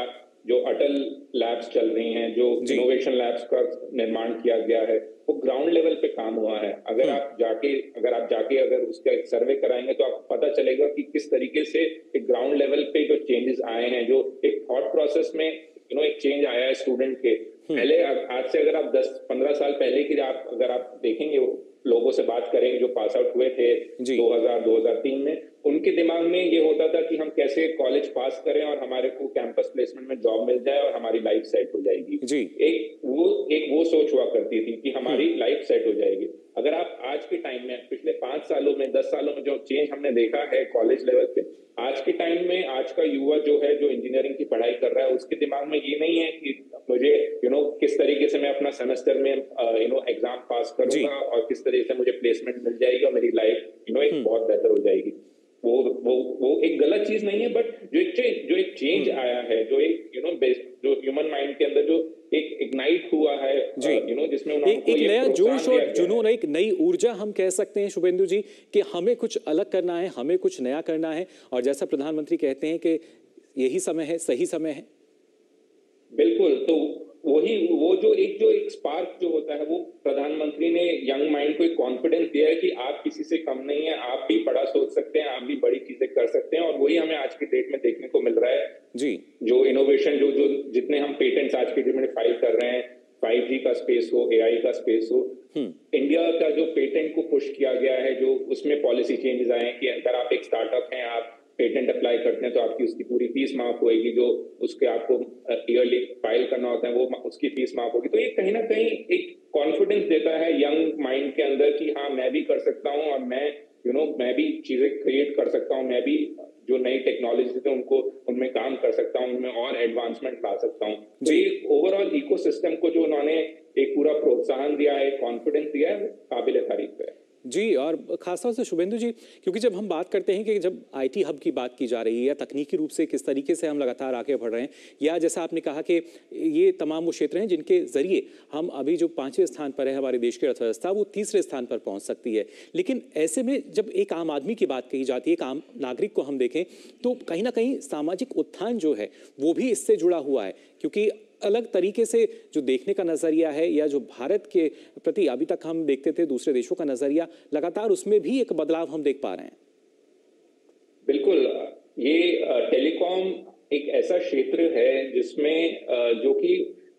जो अटल लैब्स चल रही हैं, जो इनोवेशन लैब्स का निर्माण किया गया है, वो ग्राउंड लेवल पे काम हुआ है। अगर आप जाके अगर उसका एक सर्वे कराएंगे तो आपको पता चलेगा कि किस तरीके से एक ग्राउंड लेवल पे जो चेंजेस आए हैं, जो एक थॉट प्रोसेस में एक चेंज आया है स्टूडेंट के। पहले आज से अगर आप 10-15 साल पहले की अगर आप देखेंगे, लोगों से बात करेंगे जो पास आउट हुए थे 2000-2003 में, उनके दिमाग में ये होता था कि हम कैसे कॉलेज पास करें और हमारे को कैंपस प्लेसमेंट में जॉब मिल जाए और हमारी लाइफ सेट हो जाएगी। एक वो सोच हुआ करती थी कि हमारी लाइफ सेट हो जाएगी। अगर आप आज के टाइम में, पिछले 5 सालों में, 10 सालों में जो चेंज हमने देखा है कॉलेज लेवल पे, आज के टाइम में आज का युवा जो है, जो इंजीनियरिंग की पढ़ाई कर रहा है, उसके दिमाग में ये नहीं है कि मुझे किस तरीके से मैं अपना सेमेस्टर में एग्जाम पास करूंगा और किस तरीके से मुझे प्लेसमेंट मिल जाएगी और मेरी लाइफ एक बहुत बेहतर हो जाएगी। वो एक गलत चीज नहीं है, बट जो एक चेंज आया है, जो एक जो ह्यूमन माइंड के अंदर जो एक इग्नाइट हुआ है, जिसमें एक नया जोश और जुनून, एक नई ऊर्जा हम कह सकते हैं शुभेंदु जी, कि हमें कुछ अलग करना है, हमें कुछ नया करना है, और जैसा प्रधानमंत्री कहते हैं कि यही समय है, सही समय है। बिल्कुल, तो वो जो एक स्पार्क जो होता है, वो प्रधानमंत्री ने यंग माइंड को एक कॉन्फिडेंस दिया है कि आप किसी से कम नहीं है, आप भी बड़ा सोच सकते हैं, आप भी बड़ी चीजें कर सकते हैं, और वही हमें आज की डेट में देखने को मिल रहा है। जो इनोवेशन, जो जितने हम पेटेंट्स आज के डेट में फाइल कर रहे हैं, 5G का स्पेस हो, AI का स्पेस हो, इंडिया का जो पेटेंट को पुश किया गया है, जो उसमें पॉलिसी चेंजेस आए हैं कि अगर आप एक स्टार्टअप हैं, आप पेटेंट अप्लाई करते हैं तो आपकी उसकी पूरी फीस माफ होगी, जो उसके आपको ईयरली फाइल करना होता है वो उसकी फीस माफ होगी। तो ये कहीं ना कहीं एक कॉन्फिडेंस देता है यंग माइंड के अंदर कि हाँ, मैं भी कर सकता हूँ, और मैं भी चीजें क्रिएट कर सकता हूँ, मैं भी जो नई टेक्नोलॉजी है उनमें काम कर सकता हूँ, उनमें और एडवांसमेंट ला सकता हूँ। तो ये ओवरऑल इकोसिस्टम को जो उन्होंने एक पूरा प्रोत्साहन दिया है, कॉन्फिडेंस दिया है, काबिल तारीफ है। जी, और खासतौर से शुभेंदु जी, क्योंकि जब हम बात करते हैं कि जब IT हब की बात की जा रही है, या तकनीकी रूप से किस तरीके से हम लगातार आगे बढ़ रहे हैं, या जैसा आपने कहा कि ये तमाम वो क्षेत्र हैं जिनके जरिए हम अभी जो 5वें स्थान पर है हमारे देश की अर्थव्यवस्था, वो 3रे स्थान पर पहुंच सकती है। लेकिन ऐसे में जब एक आम आदमी की बात कही जाती है, एक आम नागरिक को हम देखें, तो कहीं ना कहीं सामाजिक उत्थान जो है वो भी इससे जुड़ा हुआ है, क्योंकि अलग तरीके से जो देखने का नजरिया है, या जो भारत के प्रति अभी तक हम देखते थे दूसरे देशों का नजरिया, लगातार उसमें भी एक बदलाव हम देख पा रहे हैं। बिल्कुल, ये टेलीकॉम एक ऐसा क्षेत्र है जिसमें जो कि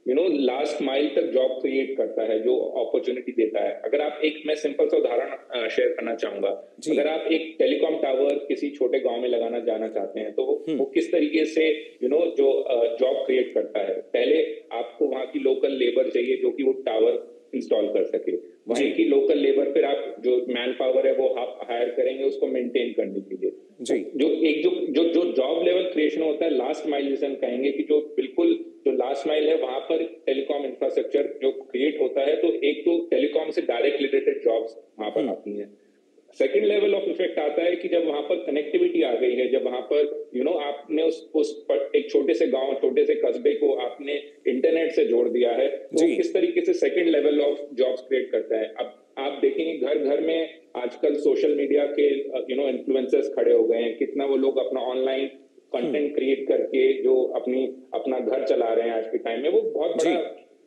लास्ट माइल तक जॉब क्रिएट करता है, जो अपॉर्चुनिटी देता है। अगर आप मैं सिंपल सा उदाहरण शेयर करना चाहूंगा। अगर आप एक टेलीकॉम टावर किसी छोटे गांव में लगाना जाना चाहते हैं, तो वो किस तरीके से जो जॉब क्रिएट करता है। पहले आपको वहां की लोकल लेबर चाहिए जो कि वो टावर इंस्टॉल कर सके, वहीं की लोकल लेबर, फिर आप जो मैन पावर है वो आप हायर करेंगे उसको मेंटेन करने के लिए। जो जॉब लेवल क्रिएशन होता है, लास्ट माइल जिसे हम कहेंगे, कि जो बिल्कुल जो लास्ट माइल है, वहां पर टेलीकॉम इंफ्रास्ट्रक्चर जो क्रिएट होता है, तो एक तो टेलीकॉम से डायरेक्ट रिलेटेड जॉब्स वहां पर आती हैं। सेकेंड लेवल ऑफ इफेक्ट आता है कि जब वहां पर कनेक्टिविटी आ गई है, जब वहां पर आपने एक छोटे से गांव, छोटे से कस्बे को आपने इंटरनेट से जोड़ दिया है, तो किस तरीके से second level of jobs create करता है। अब आप देखेंगे घर घर में आजकल सोशल मीडिया के इन्फ्लुएंसर्स खड़े हो गए हैं, कितना वो लोग अपना ऑनलाइन कंटेंट क्रिएट करके जो अपना घर चला रहे हैं आज के टाइम में, वो बहुत बड़ा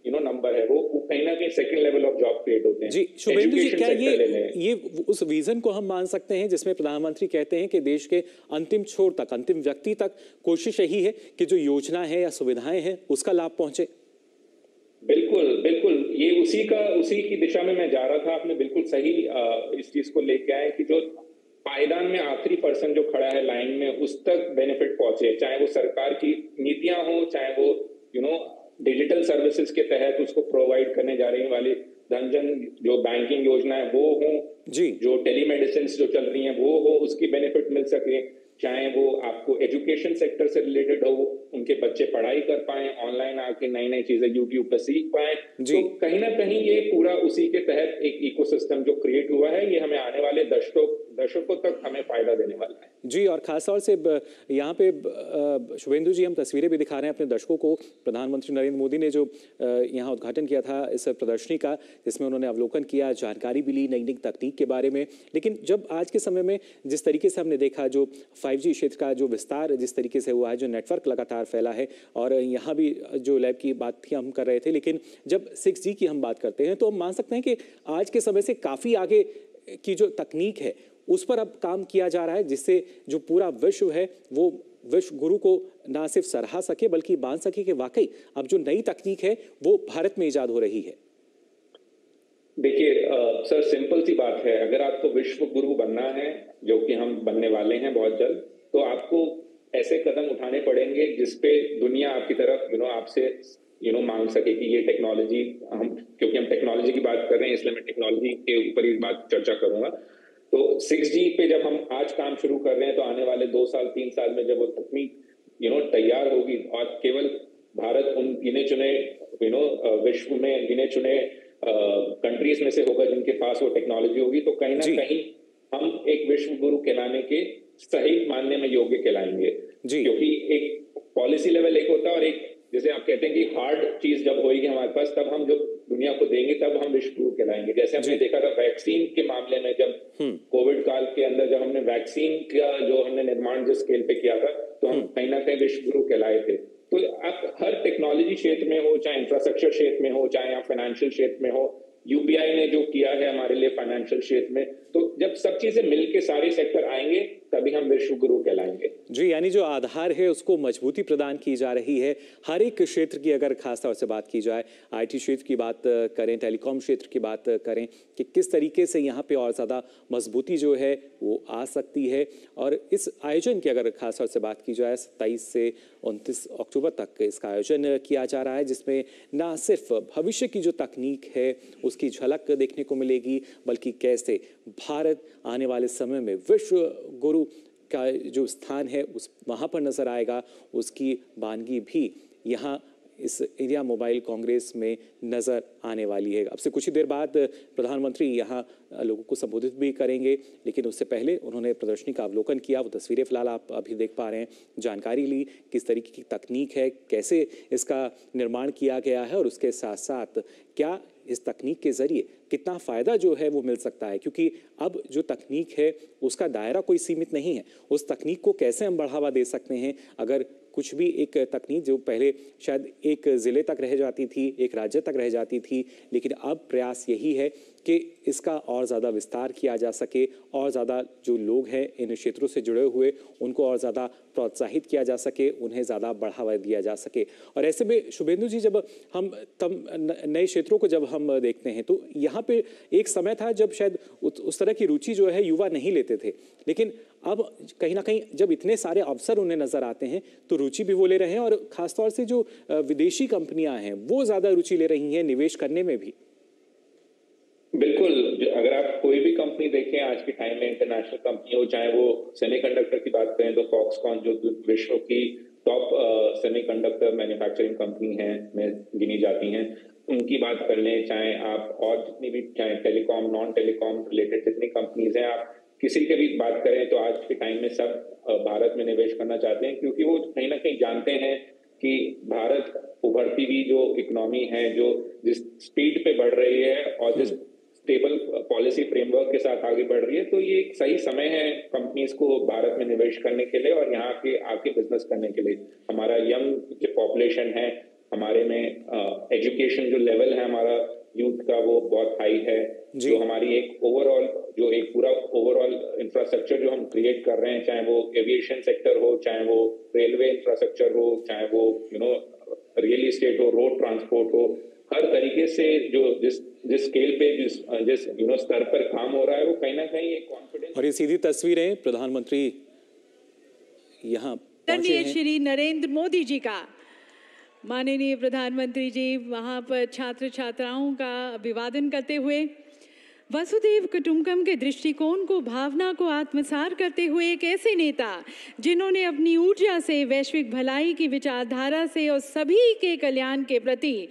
नंबर है, वो कहीं ना कहीं second level of job create होते हैं। जी शुभेंदु जी, क्या Education ये उस विजन को हम मान सकते हैं जिसमें प्रधानमंत्री कहते हैं कि देश के अंतिम छोर तक, अंतिम व्यक्ति तक कोशिश यही है कि जो योजना है या सुविधाएं हैं उसका लाभ पहुंचे? बिल्कुल बिल्कुल, ये उसी की दिशा में मैं जा रहा था। आपने बिल्कुल सही इस चीज को लेके आए कि जो पायदान में आखिरी पर्सन जो खड़ा है लाइन में, उस तक बेनिफिट पहुंचे, चाहे वो सरकार की नीतियां हो, चाहे वो डिजिटल सर्विसेज के तहत उसको प्रोवाइड करने जा रही वाली धनजन जो बैंकिंग योजना है वो हो, जी जो टेलीमेडिसिन जो चल रही है वो हो, उसकी बेनिफिट मिल सके, चाहे वो आपको एजुकेशन सेक्टर से रिलेटेड हो, उनके बच्चे पढ़ाई कर पाए, ऑनलाइन आके नई नई चीजें यूट्यूब पर सीख पाए। तो कहीं ना कहीं ये पूरा उसी के तहत एक इकोसिस्टम जो क्रिएट हुआ है, ये हमें आने वाले दशकों तक हमें फायदा देने वाला है। जी, और खास तौर से यहाँ पे शुभेंदु जी हम तस्वीरें भी दिखा रहे हैं अपने दर्शकों को। प्रधानमंत्री नरेंद्र मोदी ने जो यहाँ उद्घाटन किया था इस प्रदर्शनी का, जिसमें उन्होंने अवलोकन किया, जानकारी भी ली नई नई तकनीक के बारे में। लेकिन जब आज के समय में जिस तरीके से हमने देखा जो 5G क्षेत्र का जो विस्तार जिस तरीके से हुआ है, जो नेटवर्क लगातार फैला है, और यहाँ भी जो लैब की बात थी हम कर रहे थे, लेकिन जब 6G की हम बात करते हैं तो हम मान सकते हैं कि आज के समय से काफ़ी आगे की जो तकनीक है उस पर अब काम किया जा रहा है, जिससे जो पूरा विश्व है वो विश्व गुरु को ना सिर्फ सराहा सके बल्कि मान सके कि वाकई अब जो नई तकनीक है वो भारत में इजाद हो रही है। देखिए सर, सिंपल सी बात है, अगर आपको विश्व गुरु बनना है, जो कि हम बनने वाले हैं बहुत जल्द, तो आपको ऐसे कदम उठाने पड़ेंगे जिसपे दुनिया आपकी तरफ आपसे मांग सके कि ये टेक्नोलॉजी, क्योंकि हम टेक्नोलॉजी की बात कर रहे हैं इसलिए मैं टेक्नोलॉजी के ऊपर ही बात चर्चा करूंगा। तो 6G पे जब हम आज काम शुरू कर रहे हैं, तो आने वाले 2 साल 3 साल में जब वो तकनीक तैयार होगी और केवल भारत उन गिने चुने विश्व में गिने चुने कंट्रीज में से होगा जिनके पास वो टेक्नोलॉजी होगी, तो कहीं ना कहीं हम एक विश्व गुरु कहलाने के सही मानने में योग्य कहलाएंगे। क्योंकि एक पॉलिसी लेवल एक होता है और एक, जैसे आप कहते हैं कि हार्ड चीज जब होगी हमारे पास, तब हम जो दुनिया को देंगे तब हम विश्व गुरु कहलाएंगे। जैसे हमने देखा था वैक्सीन के मामले में, जब कोविड काल के अंदर जब हमने वैक्सीन का जो हमने निर्माण जिस स्केल पे किया था, तो हम कहीं ना कहीं विश्व गुरु कहलाए थे। तो आप हर टेक्नोलॉजी क्षेत्र में हो, चाहे इंफ्रास्ट्रक्चर क्षेत्र में हो, चाहे आप फाइनेंशियल क्षेत्र में हो, यूपीआई ने जो किया है हमारे लिए फाइनेंशियल क्षेत्र में, तो जब सब चीजें मिलके सारे सेक्टर आएंगे तभी हम विश्व गुरु कहलाएंगे। जी, यानी जो आधार है उसको मजबूती प्रदान की जा रही है हर एक क्षेत्र की। अगर खास तौर से बात की जाए, आईटी क्षेत्र की बात करें, टेलीकॉम क्षेत्र की बात करें कि किस तरीके से यहाँ पे और ज़्यादा मजबूती जो है वो आ सकती है। और इस आयोजन की अगर खास तौर से बात की जाए, 27 से 29 अक्टूबर तक इसका आयोजन किया जा रहा है, जिसमें ना सिर्फ भविष्य की जो तकनीक है उसकी झलक देखने को मिलेगी, बल्कि कैसे भारत आने वाले समय में विश्व गुरु का जो स्थान है उस वहाँ पर नजर आएगा। उसकी वानगी भी यहाँ इस इंडिया मोबाइल कांग्रेस में नजर आने वाली है। अब से कुछ ही देर बाद प्रधानमंत्री यहाँ लोगों को संबोधित भी करेंगे, लेकिन उससे पहले उन्होंने प्रदर्शनी का अवलोकन किया। वो तस्वीरें फिलहाल आप अभी देख पा रहे हैं, जानकारी ली किस तरीके की तकनीक है, कैसे इसका निर्माण किया गया है, और उसके साथ साथ क्या इस तकनीक के जरिए कितना फ़ायदा जो है वो मिल सकता है। क्योंकि अब जो तकनीक है उसका दायरा कोई सीमित नहीं है, उस तकनीक को कैसे हम बढ़ावा दे सकते हैं। अगर कुछ भी एक तकनीक जो पहले शायद एक ज़िले तक रह जाती थी, एक राज्य तक रह जाती थी, लेकिन अब प्रयास यही है कि इसका और ज़्यादा विस्तार किया जा सके, और ज़्यादा जो लोग हैं इन क्षेत्रों से जुड़े हुए उनको और ज़्यादा प्रोत्साहित किया जा सके, उन्हें ज़्यादा बढ़ावा दिया जा सके। और ऐसे में शुभेंदु जी, जब हम नए क्षेत्रों को जब हम देखते हैं तो यहाँ पे एक समय था जब शायद उस तरह की रुचि जो है युवा नहीं लेते थे, लेकिन अब कहीं ना कहीं जब इतने सारे अवसर उन्हें नजर आते हैं तो रुचि भी वो ले रहे हैं, और खासतौर से जो विदेशी कंपनियां हैं वो ज्यादा रुचि ले रही हैं निवेश करने में भी। बिल्कुल, अगर आप कोई भी कंपनी देखें आज के टाइम में, इंटरनेशनल कंपनी हो, चाहे वो सेमीकंडक्टर की बात करें तो फॉक्सकॉन जो विश्व की टॉप सेमीकंडक्टर मैन्युफैक्चरिंग कंपनी है में गिनी जाती हैं, उनकी बात कर लें, चाहे आप और जितनी भी, चाहे टेलीकॉम नॉन टेलीकॉम रिलेटेड जितनी कंपनीज हैं, आप किसी की भी बात करें तो आज के टाइम में सब भारत में निवेश करना चाहते हैं, क्योंकि वो कहीं ना कहीं जानते हैं कि भारत उभरती हुई जो इकोनॉमी है, जो जिस स्पीड पे बढ़ रही है और जिस स्टेबल पॉलिसी फ्रेमवर्क के साथ आगे बढ़ रही है, तो ये एक सही समय है कंपनीज को भारत में निवेश करने के लिए और यहाँ के आके बिजनेस करने के लिए। हमारा यंग जो पॉपुलेशन है, हमारे में एजुकेशन जो लेवल है हमारा यूथ का वो बहुत हाई है। जो हमारी एक ओवरऑल जो एक पूरा ओवरऑल इंफ्रास्ट्रक्चर जो हम क्रिएट कर रहे हैं, चाहे वो एविएशन सेक्टर हो, चाहे वो रेलवे इंफ्रास्ट्रक्चर हो, चाहे वो रियल एस्टेट हो, रोड ट्रांसपोर्ट हो, हर तरीके से जो जिस स्केल पे जिस स्तर पर काम हो रहा है वो कहीं ना कहीं एक कॉन्फिडेंस। और ये सीधी तस्वीरें प्रधानमंत्री यहाँ पहुंचे हैं श्री नरेंद्र मोदी जी का। माननीय प्रधानमंत्री जी वहाँ पर छात्र छात्राओं का अभिवादन करते हुए वसुधैव कुटुंबकम के दृष्टिकोण को, भावना को आत्मसात करते हुए एक ऐसे नेता जिन्होंने अपनी ऊर्जा से, वैश्विक भलाई की विचारधारा से और सभी के कल्याण के प्रति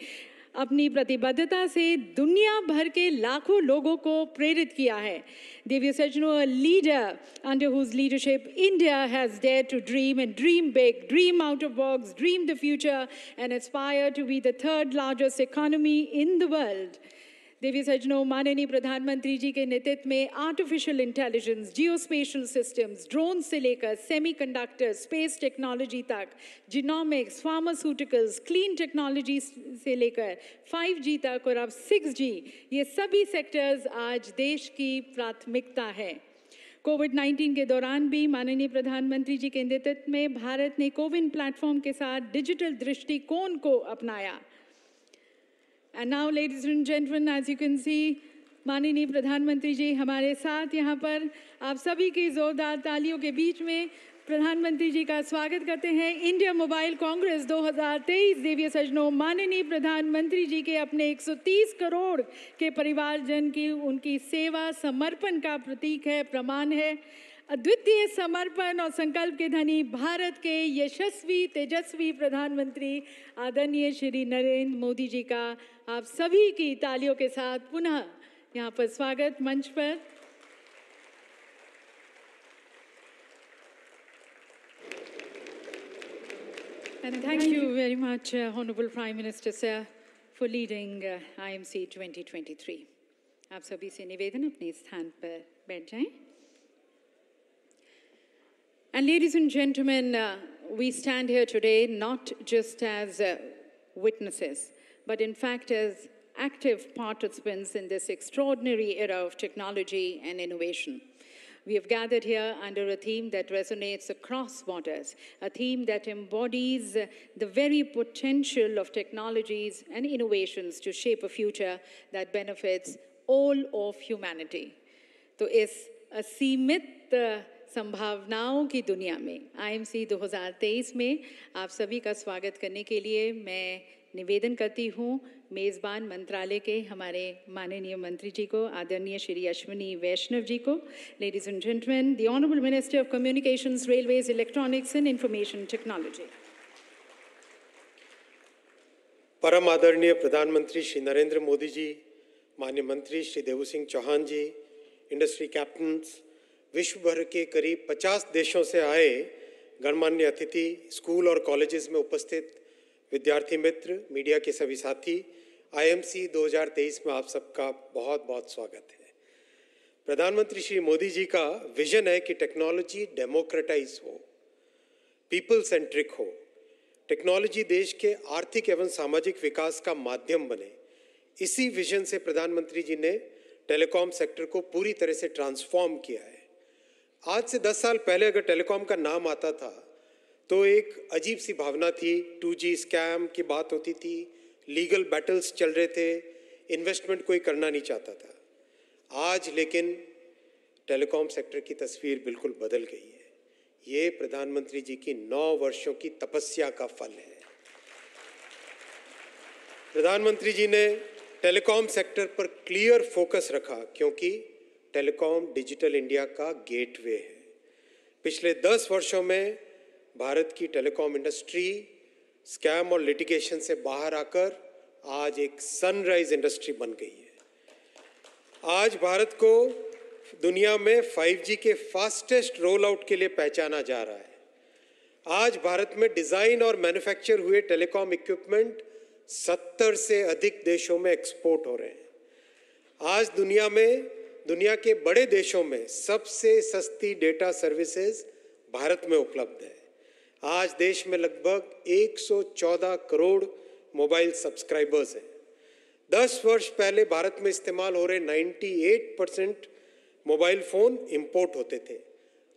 अपनी प्रतिबद्धता से दुनिया भर के लाखों लोगों को प्रेरित किया है। देवियों सज्जनों, a leader under whose leadership India has dared to dream and dream big, dream out of box, dream the future and aspire to be the third largest economy in the world. देवी सज्जनों, माननीय प्रधानमंत्री जी के नेतृत्व में artificial intelligence, geospatial systems, drone से लेकर semiconductor, space technology तक, genomics, pharmaceuticals, clean technology से लेकर 5G तक और अब 6G, ये सभी सेक्टर्स आज देश की प्राथमिकता है। कोविड-19 के दौरान भी माननीय प्रधानमंत्री जी के नेतृत्व में भारत ने कोविन प्लेटफॉर्म के साथ डिजिटल दृष्टिकोण को अपनाया। And now, ladies and gentlemen, as you can see, माननीय प्रधानमंत्री जी हमारे साथ यहाँ पर आप सभी की जोरदार तालियों के बीच में प्रधानमंत्री जी का स्वागत करते हैं। इंडिया मोबाइल कांग्रेस 2023 देवीय सज्जनों, माननीय प्रधानमंत्री जी के अपने 130 करोड़ के परिवारजन की उनकी सेवा समर्पण का प्रतीक है, प्रमाण है। अद्वितीय समर्पण और संकल्प के धनी भारत के यशस्वी तेजस्वी प्रधानमंत्री आदरणीय श्री नरेंद्र मोदी जी का आप सभी की तालियों के साथ पुनः यहाँ पर स्वागत मंच पर। And thank you very much, Honorable Prime Minister Sir, for leading IMC 2023. आप सभी से निवेदन अपने स्थान पर बैठ जाएं। And ladies and gentlemen, we stand here today not just as witnesses, but in fact as active participants in this extraordinary era of technology and innovation. We have gathered here under a theme that resonates across borders, a theme that embodies the very potential of technologies and innovations to shape a future that benefits all of humanity. तो इस असीमित संभावनाओं की दुनिया में IMC 2023 में आप सभी का स्वागत करने के लिए मैं निवेदन करती हूँ मेज़बान मंत्रालय के हमारे माननीय मंत्री जी को, आदरणीय श्री अश्विनी वैष्णव जी को। Ladies and gentlemen, the Honorable Minister of Communications, Railways, Electronics and Information Technology. परम आदरणीय प्रधानमंत्री श्री नरेंद्र मोदी जी, माननीय मंत्री श्री देवू सिंह चौहान जी, इंडस्ट्री कैप्टन्स, विश्व भर के करीब 50 देशों से आए गणमान्य अतिथि, स्कूल और कॉलेजेस में उपस्थित विद्यार्थी मित्र, मीडिया के सभी साथी, IMC 2023 में आप सबका बहुत बहुत स्वागत है। प्रधानमंत्री श्री मोदी जी का विजन है कि टेक्नोलॉजी डेमोक्रेटाइज हो, पीपल सेंट्रिक हो, टेक्नोलॉजी देश के आर्थिक एवं सामाजिक विकास का माध्यम बने। इसी विजन से प्रधानमंत्री जी ने टेलीकॉम सेक्टर को पूरी तरह से ट्रांसफॉर्म किया है। आज से 10 साल पहले अगर टेलीकॉम का नाम आता था तो एक अजीब सी भावना थी, 2G स्कैम की बात होती थी, लीगल बैटल्स चल रहे थे, इन्वेस्टमेंट कोई करना नहीं चाहता था। आज लेकिन टेलीकॉम सेक्टर की तस्वीर बिल्कुल बदल गई है। ये प्रधानमंत्री जी की 9 वर्षों की तपस्या का फल है। प्रधानमंत्री जी ने टेलीकॉम सेक्टर पर क्लियर फोकस रखा क्योंकि टेलीकॉम डिजिटल इंडिया का गेटवे है। पिछले 10 वर्षों में भारत की टेलीकॉम इंडस्ट्री स्कैम और लिटिगेशन से बाहर आकर आज एक सनराइज इंडस्ट्री बन गई है। आज भारत को दुनिया में 5G के फास्टेस्ट रोल आउट के लिए पहचाना जा रहा है। आज भारत में डिजाइन और मैन्युफैक्चर हुए टेलीकॉम इक्विपमेंट 70 से अधिक देशों में एक्सपोर्ट हो रहे हैं। आज दुनिया के बड़े देशों में सबसे सस्ती डेटा सर्विसेज भारत में उपलब्ध है। आज देश में लगभग 114 करोड़ मोबाइल सब्सक्राइबर्स हैं। 10 वर्ष पहले भारत में इस्तेमाल हो रहे 98% मोबाइल फ़ोन इंपोर्ट होते थे।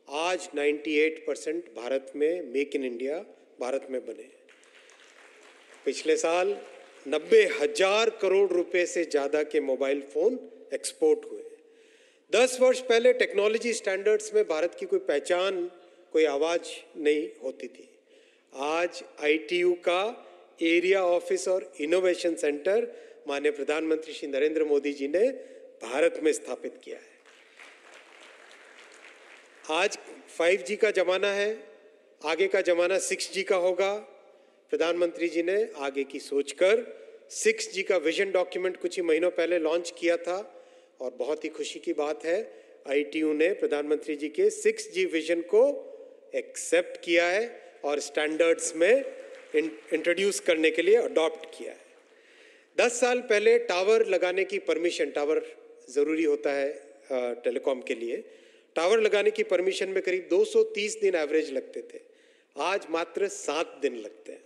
आज 98% भारत में मेक इन इंडिया भारत में बने। पिछले साल 90,000 करोड़ रुपए से ज़्यादा के मोबाइल फ़ोन एक्सपोर्ट हुए। 10 वर्ष पहले टेक्नोलॉजी स्टैंडर्ड्स में भारत की कोई पहचान, कोई आवाज़ नहीं होती थी। आज ITU का एरिया ऑफिस और इनोवेशन सेंटर माननीय प्रधानमंत्री श्री नरेंद्र मोदी जी ने भारत में स्थापित किया है। आज 5G का जमाना है, आगे का जमाना 6G का होगा। प्रधानमंत्री जी ने आगे की सोचकर 6G का विजन डॉक्यूमेंट कुछ ही महीनों पहले लॉन्च किया था और बहुत ही खुशी की बात है ITU ने प्रधानमंत्री जी के 6G विजन को एक्सेप्ट किया है और स्टैंडर्ड्स में इंट्रोड्यूस करने के लिए अडॉप्ट किया है। 10 साल पहले टावर लगाने की परमिशन, टावर ज़रूरी होता है टेलीकॉम के लिए, टावर लगाने की परमिशन में करीब 230 दिन एवरेज लगते थे। आज मात्र 7 दिन लगते हैं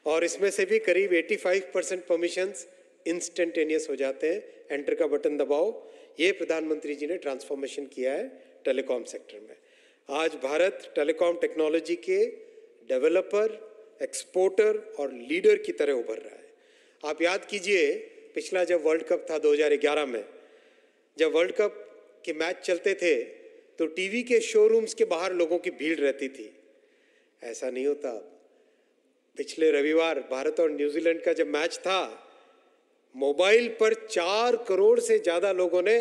और इसमें से भी करीब 85% परमिशंस इंस्टेंटेनियस हो जाते हैं। एंटर का बटन दबाओ। ये प्रधानमंत्री जी ने ट्रांसफॉर्मेशन किया है टेलीकॉम सेक्टर में। आज भारत टेलीकॉम टेक्नोलॉजी के डेवलपर, एक्सपोर्टर और लीडर की तरह उभर रहा है। आप याद कीजिए, पिछला जब वर्ल्ड कप था 2011 में, जब वर्ल्ड कप के मैच चलते थे तो टीवी के शोरूम्स के बाहर लोगों की भीड़ रहती थी। ऐसा नहीं होता। पिछले रविवार भारत और न्यूजीलैंड का जब मैच था, मोबाइल पर 4 करोड़ से ज़्यादा लोगों ने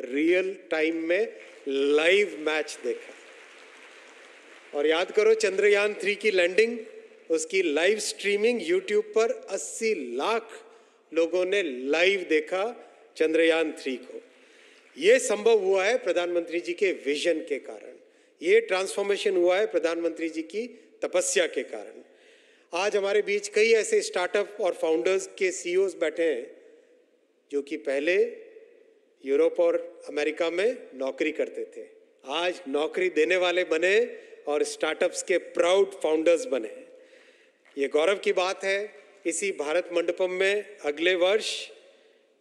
रियल टाइम में लाइव मैच देखा। और याद करो चंद्रयान 3 की लैंडिंग, उसकी लाइव स्ट्रीमिंग यूट्यूब पर 80 लाख लोगों ने लाइव देखा चंद्रयान 3 को। ये संभव हुआ है प्रधानमंत्री जी के विजन के कारण। ये ट्रांसफॉर्मेशन हुआ है प्रधानमंत्री जी की तपस्या के कारण। आज हमारे बीच कई ऐसे स्टार्टअप और फाउंडर्स के CEOs बैठे हैं जो कि पहले यूरोप और अमेरिका में नौकरी करते थे, आज नौकरी देने वाले बने और स्टार्टअप्स के प्राउड फाउंडर्स बने। ये गौरव की बात है। इसी भारत मंडपम में अगले वर्ष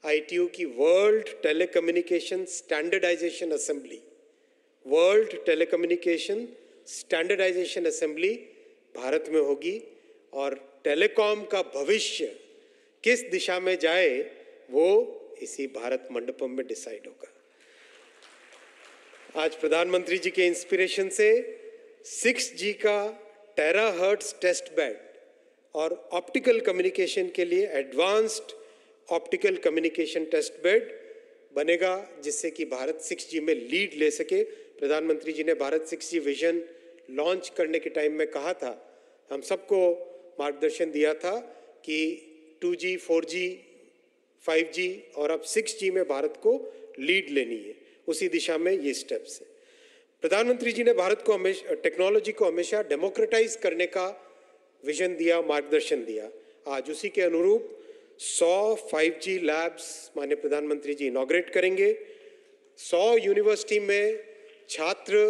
ITU की world telecommunication standardisation assembly, world telecommunication standardisation assembly Bharat में होगी और टेलीकॉम का भविष्य किस दिशा में जाए वो इसी भारत मंडपम में डिसाइड होगा। आज प्रधानमंत्री जी के इंस्पिरेशन से 6G का टेराहर्ट्ज टेस्ट बेड और ऑप्टिकल कम्युनिकेशन के लिए advanced optical communication test bed बनेगा, जिससे कि भारत 6G में लीड ले सके। प्रधानमंत्री जी ने भारत 6G विजन लॉन्च करने के टाइम में कहा था, हम सबको मार्गदर्शन दिया था कि 2G, 4G, 5G और अब 6G में भारत को लीड लेनी है। उसी दिशा में ये स्टेप्स हैं। प्रधानमंत्री जी ने भारत को हमेशा टेक्नोलॉजी को हमेशा डेमोक्रेटाइज करने का विजन दिया, मार्गदर्शन दिया। आज उसी के अनुरूप 100 5G लैब्स माननीय प्रधानमंत्री जी इनॉग्रेट करेंगे। 100 यूनिवर्सिटी में छात्र,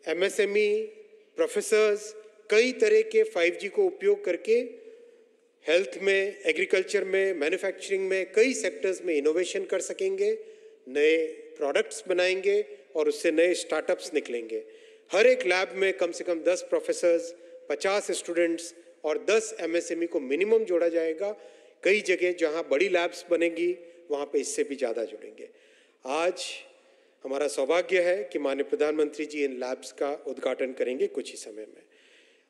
MSME, प्रोफेसर्स कई तरह के 5G को उपयोग करके हेल्थ में, एग्रीकल्चर में, मैन्युफैक्चरिंग में, कई सेक्टर्स में इनोवेशन कर सकेंगे, नए प्रोडक्ट्स बनाएंगे और उससे नए स्टार्टअप्स निकलेंगे। हर एक लैब में कम से कम 10 प्रोफेसर्स, 50 स्टूडेंट्स और 10 MSME को मिनिमम जोड़ा जाएगा। कई जगह जहां बड़ी लैब्स बनेंगी वहां पे इससे भी ज़्यादा जुड़ेंगे। आज हमारा सौभाग्य है कि माननीय प्रधानमंत्री जी इन लैब्स का उद्घाटन करेंगे कुछ ही समय में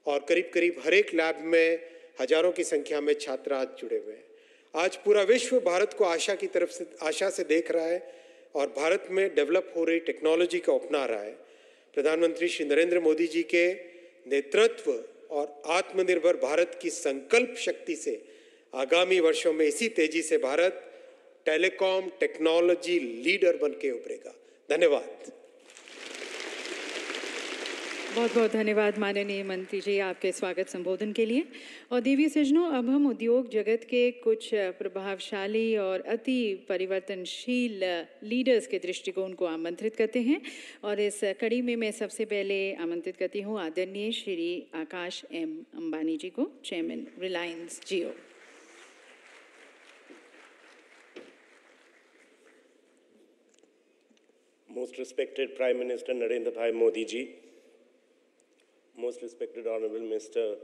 और करीब करीब हर एक लैब में हजारों की संख्या में छात्र आज जुड़े हुए हैं। आज पूरा विश्व भारत को आशा से देख रहा है और भारत में डेवलप हो रही टेक्नोलॉजी को अपना रहा है। प्रधानमंत्री श्री नरेंद्र मोदी जी के नेतृत्व और आत्मनिर्भर भारत की संकल्प शक्ति से आगामी वर्षों में इसी तेजी से भारत टेलीकॉम टेक्नोलॉजी लीडर बन के उभरेगा। धन्यवाद। बहुत बहुत धन्यवाद माननीय मंत्री जी आपके स्वागत संबोधन के लिए। और देवी सज्जनों, अब हम उद्योग जगत के कुछ प्रभावशाली और अति परिवर्तनशील लीडर्स के दृष्टिकोण को आमंत्रित करते हैं और इस कड़ी में मैं सबसे पहले आमंत्रित करती हूँ आदरणीय श्री आकाश M. अंबानी जी को, chairman Reliance Jio. Most respected Prime Minister Narendra Bhai Modi ji, most respected Honorable Mr.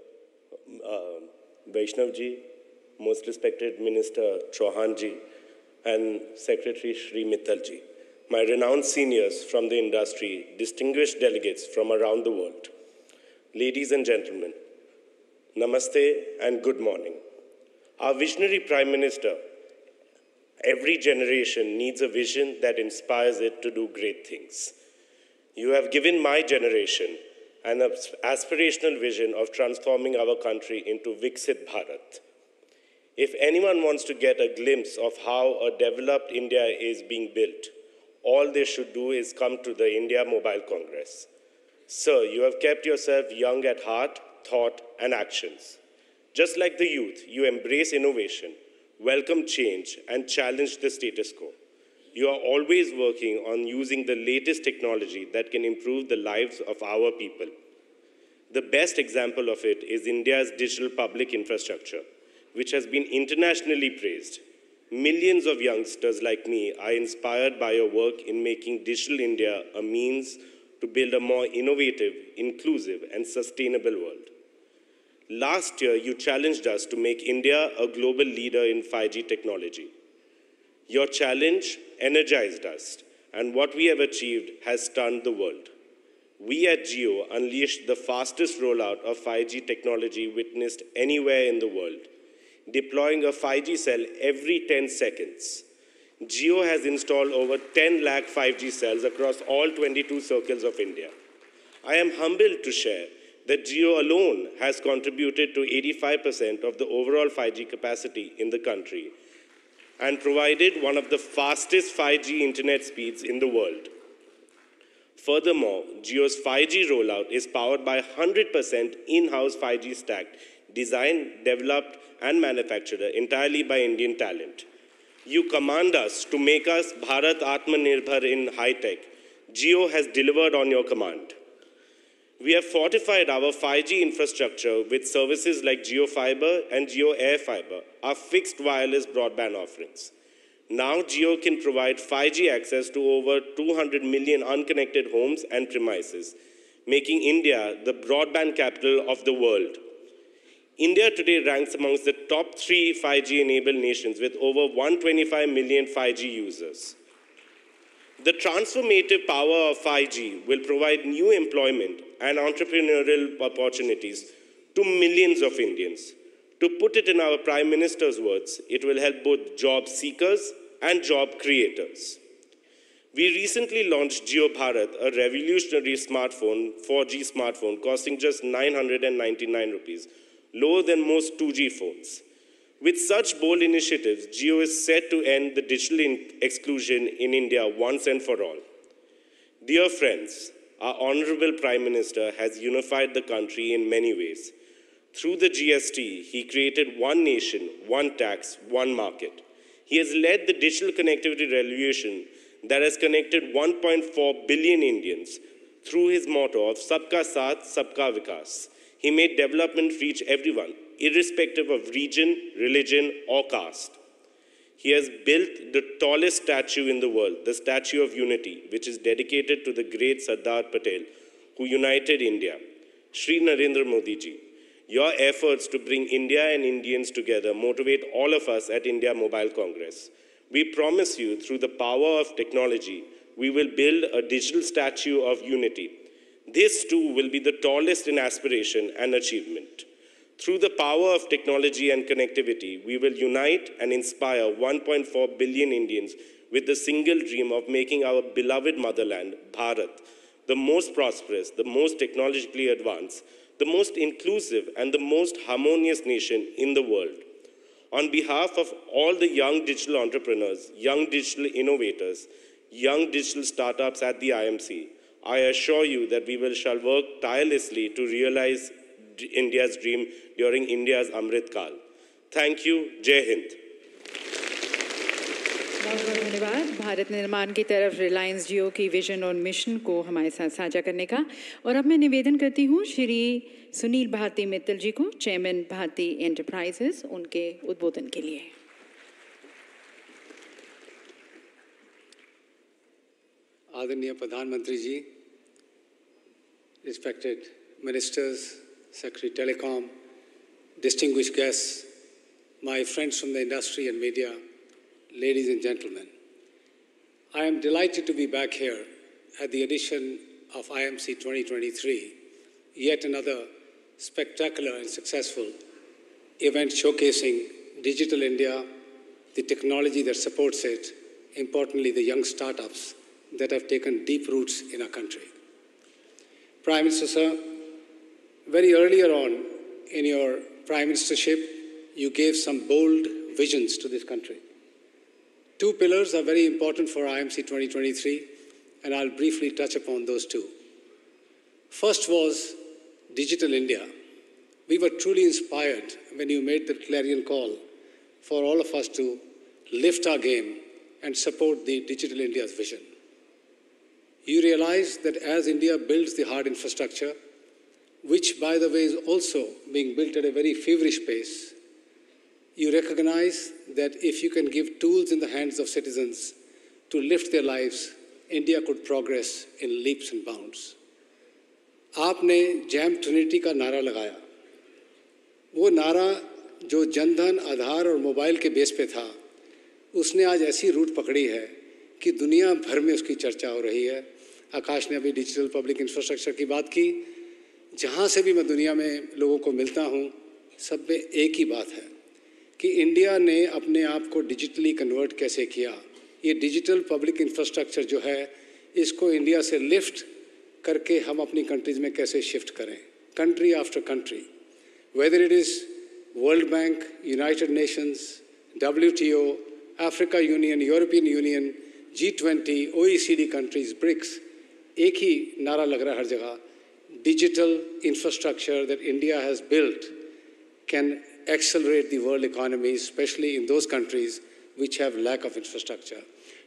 Vaishnav ji, most respected Minister Chauhan ji, and Secretary Shri Mittal ji, my renowned seniors from the industry, distinguished delegates from around the world, ladies and gentlemen, namaste and good morning. Our visionary Prime Minister, every generation needs a vision that inspires it to do great things. You have given my generation an aspirational vision of transforming our country into Viksit Bharat. If anyone wants to get a glimpse of how a developed India is being built, all they should do is come to the India Mobile Congress. Sir, you have kept yourself young at heart, thought, and actions. Just like the youth, you embrace innovation, welcome change, and challenge the status quo. You are always working on using the latest technology that can improve the lives of our people. The best example of it is India's digital public infrastructure, which has been internationally praised. Millions of youngsters like me are inspired by your work in making Digital India a means to build a more innovative, inclusive, and sustainable world. Last year, you challenged us to make India a global leader in 5G technology. Your challenge energized us, and what we have achieved has stunned the world. We at Jio unleashed the fastest rollout of 5G technology witnessed anywhere in the world, deploying a 5G cell every 10 seconds. Jio has installed over 10 lakh 5G cells across all 22 circles of India. I am humbled to share that Jio alone has contributed to 85% of the overall 5G capacity in the country and provided one of the fastest 5G internet speeds in the world. Furthermore, Jio's 5G rollout is powered by 100% in-house 5G stack, designed, developed, and manufactured entirely by Indian talent. You command us to make us Bharat Atmanirbhar in high-tech. Jio has delivered on your command. We have fortified our 5G infrastructure with services like Jio Fiber and Jio Air Fiber, our fixed wireless broadband offerings. Now Jio can provide 5G access to over 200 million unconnected homes and premises, making India the broadband capital of the world. India today ranks amongst the top 3 5G-enabled nations with over 125 million 5G users. The transformative power of 5G will provide new employment and entrepreneurial opportunities to millions of Indians. To put it in our Prime Minister's words, it will help both job seekers and job creators. We recently launched Jio Bharat, a revolutionary smartphone, 4G smartphone, costing just 999 rupees, lower than most 2G phones. With such bold initiatives, Jio is set to end the digital exclusion in India once and for all. Dear friends, our Honorable Prime Minister has unified the country in many ways. Through the GST, he created one nation, one tax, one market. He has led the digital connectivity revolution that has connected 1.4 billion Indians through his motto of Sabka Saath, Sabka Vikas. He made development reach everyone, irrespective of region, religion, or caste. He has built the tallest statue in the world, the Statue of Unity, which is dedicated to the great Sardar Patel, who united India. Shri Narendra Modi ji, your efforts to bring India and Indians together motivate all of us at India Mobile Congress. We promise you, through the power of technology, we will build a digital statue of unity. This too will be the tallest in aspiration and achievement. Through the power of technology and connectivity, we will unite and inspire 1.4 billion Indians with the single dream of making our beloved motherland, Bharat, the most prosperous, the most technologically advanced, the most inclusive, and the most harmonious nation in the world. On behalf of all the young digital entrepreneurs, young digital innovators, young digital startups at the IMC, I assure you that we shall work tirelessly to realize India's dream during India's Amrit Kal. Thank you. Jai Hind. बहुत बहुत धन्यवाद भारत निर्माण की तरफ रिलायंस जियो की vision और mission को हमारे साथ साझा करने का। और अब मैं निवेदन करती हूँ श्री सुनील भारती मित्तल जी को, चेयरमैन भारती एंटरप्राइजेस, उनके उद्बोधन के लिए। आदरणीय प्रधानमंत्री जी, respected ministers, Secretary Telecom, distinguished guests, my friends from the industry and media, ladies and gentlemen. I am delighted to be back here at the edition of IMC 2023, yet another spectacular and successful event showcasing Digital India, the technology that supports it, importantly the young startups that have taken deep roots in our country. Prime Minister, sir, very earlier on in your Prime Ministership, you gave some bold visions to this country. Two pillars are very important for IMC 2023, and I'll briefly touch upon those two. First was Digital India. We were truly inspired when you made the clarion call for all of us to lift our game and support the Digital India's vision. You realize that as India builds the hard infrastructure, which by the way is also being built at a very feverish pace, you recognize that if you can give tools in the hands of citizens to lift their lives, India could progress in leaps and bounds. आपने jam Trinity का नारा लगाया। वो नारा जो जनधन, आधार और mobile के base पे था, उसने आज ऐसी रूट पकड़ी है कि दुनिया भर में उसकी चर्चा हो रही है। आकाश ने अभी डिजिटल पब्लिक इंफ्रास्ट्रक्चर की बात की। जहाँ से भी मैं दुनिया में लोगों को मिलता हूँ, सब में एक ही बात है कि इंडिया ने अपने आप को डिजिटली कन्वर्ट कैसे किया। ये डिजिटल पब्लिक इंफ्रास्ट्रक्चर जो है, इसको इंडिया से लिफ्ट करके हम अपनी कंट्रीज़ में कैसे शिफ्ट करें, country after country, whether it is world bank, United Nations, WTO, Africa union, European union, G20, OECD countries, BRICS, एक ही नारा लग रहा है हर जगह, digital infrastructure that India has built can accelerate the world economy, especially in those countries which have lack of infrastructure.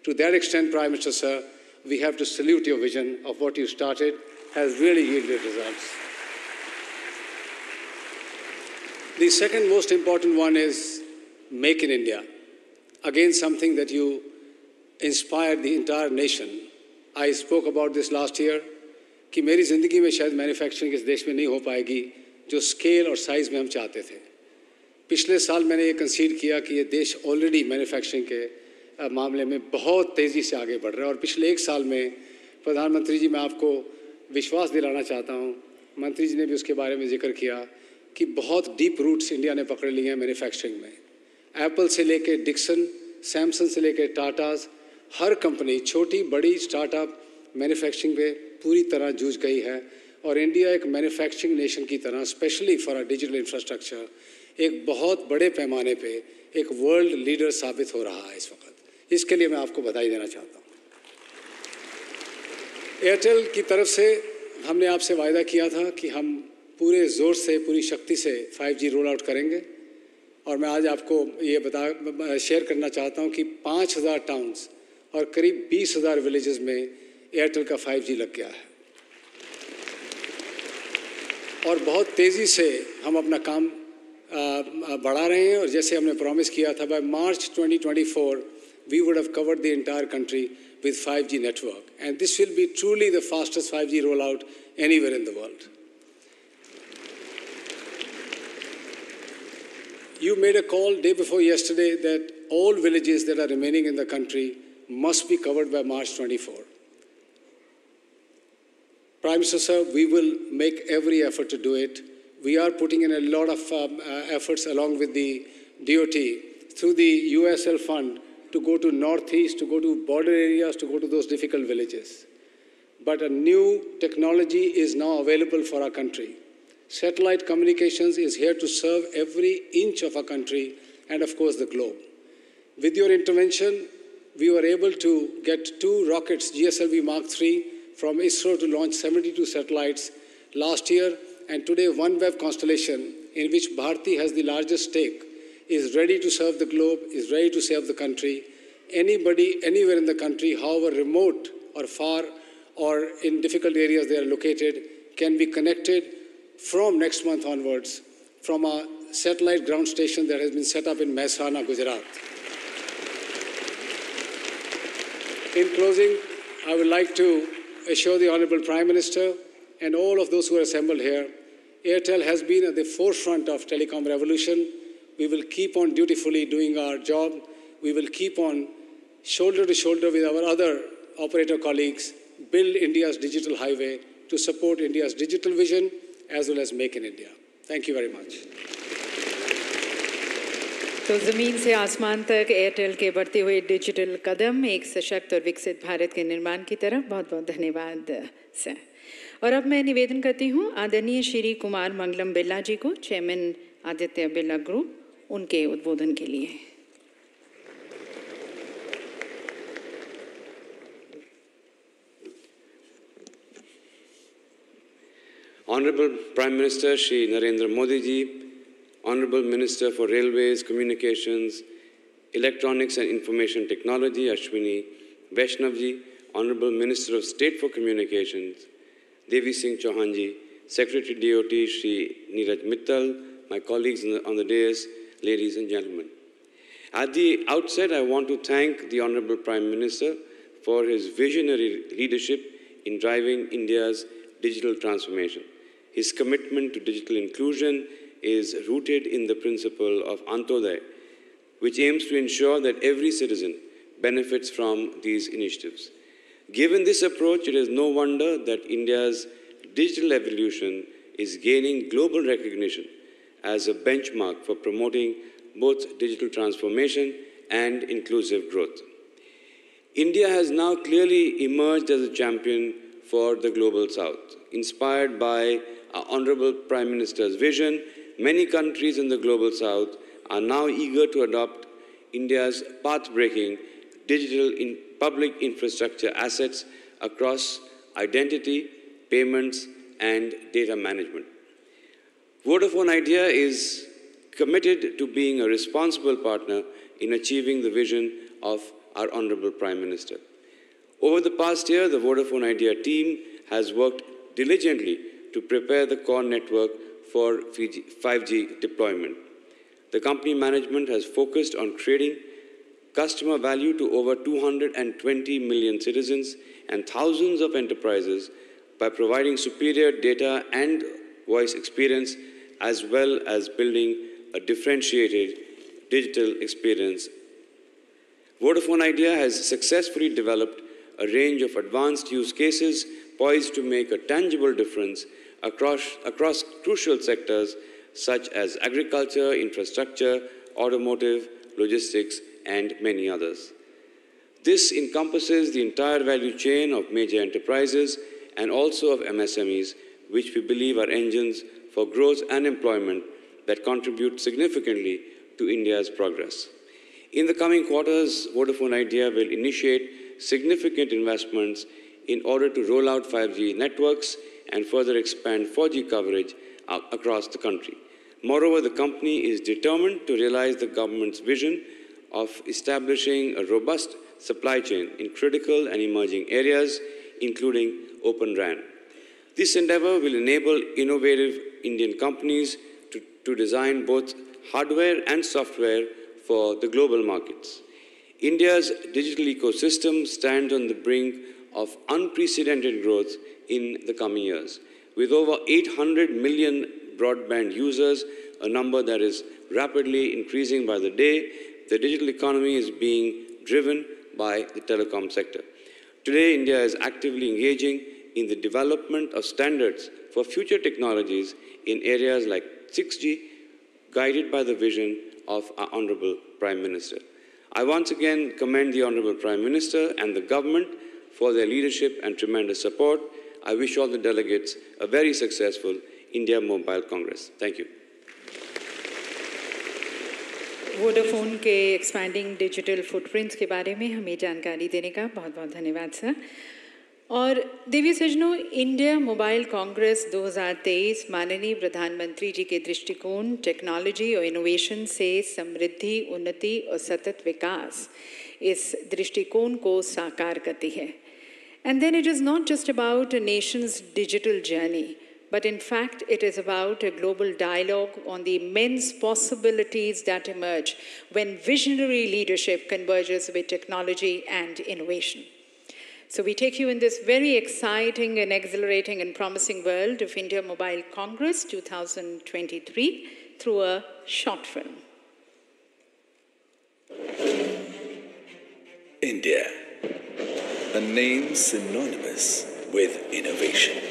To that extent, Prime Minister, sir, we have to salute your vision of what you started has really yielded results. The second most important one is Make in India. Again, something that you inspired the entire nation. I spoke about this last year, कि मेरी ज़िंदगी में शायद manufacturing इस देश में नहीं हो पाएगी जो स्केल और साइज़ में हम चाहते थे। पिछले साल मैंने ये कंसीड किया कि ये देश ऑलरेडी मैन्युफैक्चरिंग के मामले में बहुत तेज़ी से आगे बढ़ रहा है और पिछले एक साल में प्रधानमंत्री जी, मैं आपको विश्वास दिलाना चाहता हूँ, मंत्री जी ने भी उसके बारे में जिक्र किया कि बहुत डीप रूट्स इंडिया ने पकड़ लिए हैं मैन्युफैक्चरिंग में। एप्पल से लेके डिक्सन, सैमसंग से लेके टाटाज, हर कंपनी छोटी बड़ी स्टार्टअप मैन्युफैक्चरिंग पे पूरी तरह जूझ गई है और इंडिया एक मैन्युफैक्चरिंग नेशन की तरह, specially for a digital infrastructure, एक बहुत बड़े पैमाने पे एक वर्ल्ड लीडर साबित हो रहा है इस वक्त। इसके लिए मैं आपको बधाई देना चाहता हूँ। एयरटेल की तरफ से हमने आपसे वायदा किया था कि हम पूरे ज़ोर से, पूरी शक्ति से 5G रोल आउट करेंगे और मैं आज आपको ये शेयर करना चाहता हूँ कि 5,000 टाउन्स और करीब 20,000 विलेजेस में एयरटेल का 5G लग गया है और बहुत तेज़ी से हम अपना काम बढ़ा रहे हैं और जैसे हमने प्रॉमिस किया था, by March 2024 we would have covered the entire country with 5G network, and this will be truly the fastest 5G rollout anywhere in the world. You made a call day before yesterday that all villages that are remaining in the country must be covered by March 24. Prime Minister, sir, we will make every effort to do it. We are putting in a lot of efforts along with the DOT through the USL fund to go to Northeast, to go to border areas, to go to those difficult villages. But a new technology is now available for our country. Satellite communications is here to serve every inch of our country and, of course, the globe. With your intervention, we were able to get 2 rockets, GSLV Mark III, from ISRO to launch 72 satellites last year, and today OneWeb constellation, in which Bharti has the largest stake, is ready to serve the globe, is ready to serve the country. Anybody, anywhere in the country, however remote or far or in difficult areas they are located, can be connected from next month onwards from a satellite ground station that has been set up in Mehsana, Gujarat. In closing, I would like to assure the Honorable Prime Minister and all of those who are assembled here, Airtel has been at the forefront of telecom revolution. We will keep on dutifully doing our job. We will keep on shoulder to shoulder with our other operator colleagues, build India's digital highway to support India's digital vision as well as Make in India. Thank you very much. तो ज़मीन से आसमान तक Airtel के बढ़ते हुए digital कदम एक सशक्त और विकसित भारत के निर्माण की तरफ बहुत बहुत धन्यवाद सर। और अब मैं निवेदन करती हूँ आदरणीय श्री कुमार मंगलम बिरला जी को, चेयरमैन आदित्य बिरला ग्रुप, उनके उद्बोधन के लिए। Honorable Prime Minister Shri Narendra Modi ji, Honorable Minister for Railways, Communications, Electronics and Information Technology Ashwini Vaishnav ji, Honorable Minister of State for Communications Devi Singh Chauhan ji, Secretary DOT Shri Neeraj Mittal, my colleagues on the dais, ladies and gentlemen. At the outset, I want to thank the Honorable Prime Minister for his visionary leadership in driving India's digital transformation. His commitment to digital inclusion is rooted in the principle of Antoday, which aims to ensure that every citizen benefits from these initiatives. Given this approach, it is no wonder that India's digital evolution is gaining global recognition as a benchmark for promoting both digital transformation and inclusive growth. India has now clearly emerged as a champion for the Global South. Inspired by our Honorable Prime Minister's vision, many countries in the Global South are now eager to adopt India's path-breaking digital public infrastructure assets across identity, payments, and data management. Vodafone Idea is committed to being a responsible partner in achieving the vision of our Honorable Prime Minister. Over the past year, the Vodafone Idea team has worked diligently to prepare the core network for 5G deployment. The company management has focused on creating customer value to over 220 million citizens and thousands of enterprises by providing superior data and voice experience, as well as building a differentiated digital experience. Vodafone Idea has successfully developed a range of advanced use cases poised to make a tangible difference across crucial sectors such as agriculture, infrastructure, automotive, logistics, and many others. This encompasses the entire value chain of major enterprises and also of MSMEs, which we believe are engines for growth and employment that contribute significantly to India's progress. In the coming quarters, Vodafone Idea will initiate significant investments in order to roll out 5G networks and further expand 4G coverage across the country. Moreover, the company is determined to realize the government's vision of establishing a robust supply chain in critical and emerging areas, including Open RAN. This endeavor will enable innovative Indian companies to design both hardware and software for the global markets. India's digital ecosystem stands on the brink of unprecedented growth in the coming years. With over 800 million broadband users, a number that is rapidly increasing by the day, the digital economy is being driven by the telecom sector. Today, India is actively engaging in the development of standards for future technologies in areas like 6G, guided by the vision of our Honorable Prime Minister. I once again commend the Honorable Prime Minister and the government for their leadership and tremendous support. I wish all the delegates a very successful India Mobile Congress. Thank you. Vodafone के expanding digital footprints के बारे में हमें जानकारी देने का बहुत बहुत धन्यवाद सर। और देवी सज्जनों, इंडिया मोबाइल कांग्रेस 2023 माननीय प्रधानमंत्री जी के दृष्टिकोण टेक्नोलॉजी और इनोवेशन से समृद्धि, उन्नति और सतत विकास, इस दृष्टिकोण को साकार करती है। And then it is not just about a nation's digital journey, but in fact it is about a global dialogue on the immense possibilities that emerge when visionary leadership converges with technology and innovation. So we take you in this very exciting and exhilarating and promising world of India Mobile Congress 2023 through a short film. India, a name synonymous with innovation.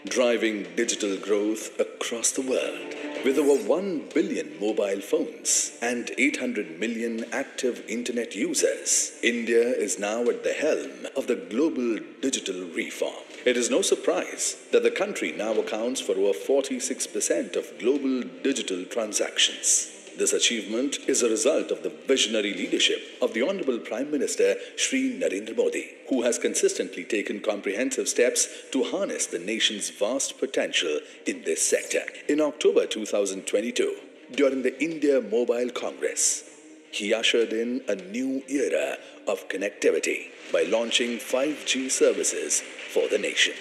Driving digital growth across the world. With over 1 billion mobile phones and 800 million active internet users, India is now at the helm of the global digital reform. It is no surprise that the country now accounts for over 46% of global digital transactions. This achievement is a result of the visionary leadership of the Honorable Prime Minister Shri Narendra Modi, who has consistently taken comprehensive steps to harness the nation's vast potential in this sector. In October 2022, during the India Mobile Congress, he ushered in a new era of connectivity by launching 5G services for the nation.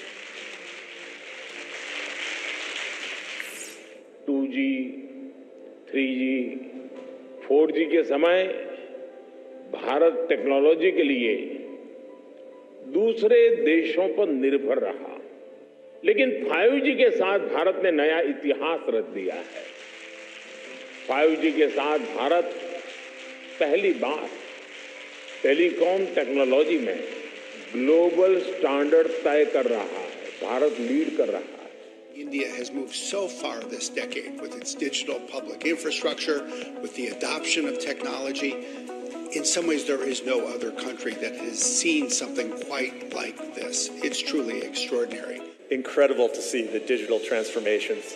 2G, 3G, 4G के समय Bharat technology के लिए दूसरे देशों पर निर्भर रहा, लेकिन 5G के साथ भारत ने नया इतिहास रच दिया है। 5G के साथ भारत पहली बार टेलीकॉम टेक्नोलॉजी में ग्लोबल स्टैंडर्ड तय कर रहा है, भारत लीड कर रहा है। India has moved so far this decade with its digital public infrastructure, with the adoption of technology. In some ways, there is no other country that has seen something quite like this. It's truly extraordinary. Incredible to see the digital transformations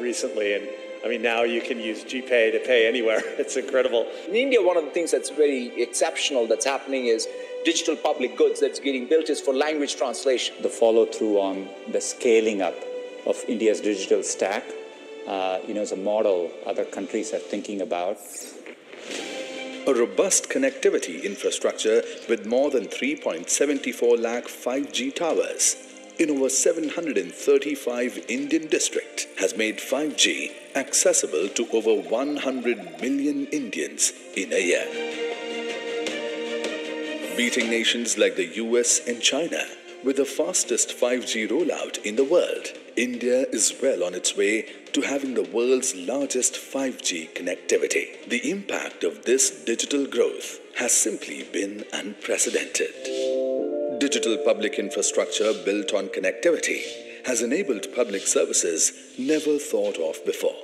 recently. And I mean, now you can use GPay to pay anywhere. It's incredible. In India, one of the things that's very exceptional that's happening is digital public goods that's getting built is for language translation. The follow-through on the scaling up of India's digital stack, is a model other countries are thinking about. A robust connectivity infrastructure with more than 3.74 lakh 5G towers in over 735 Indian districts has made 5G accessible to over 100 million Indians in a year. Beating nations like the US and China with the fastest 5G rollout in the world, India is well on its way to having the world's largest 5G connectivity. The impact of this digital growth has simply been unprecedented. Digital public infrastructure built on connectivity has enabled public services never thought of before,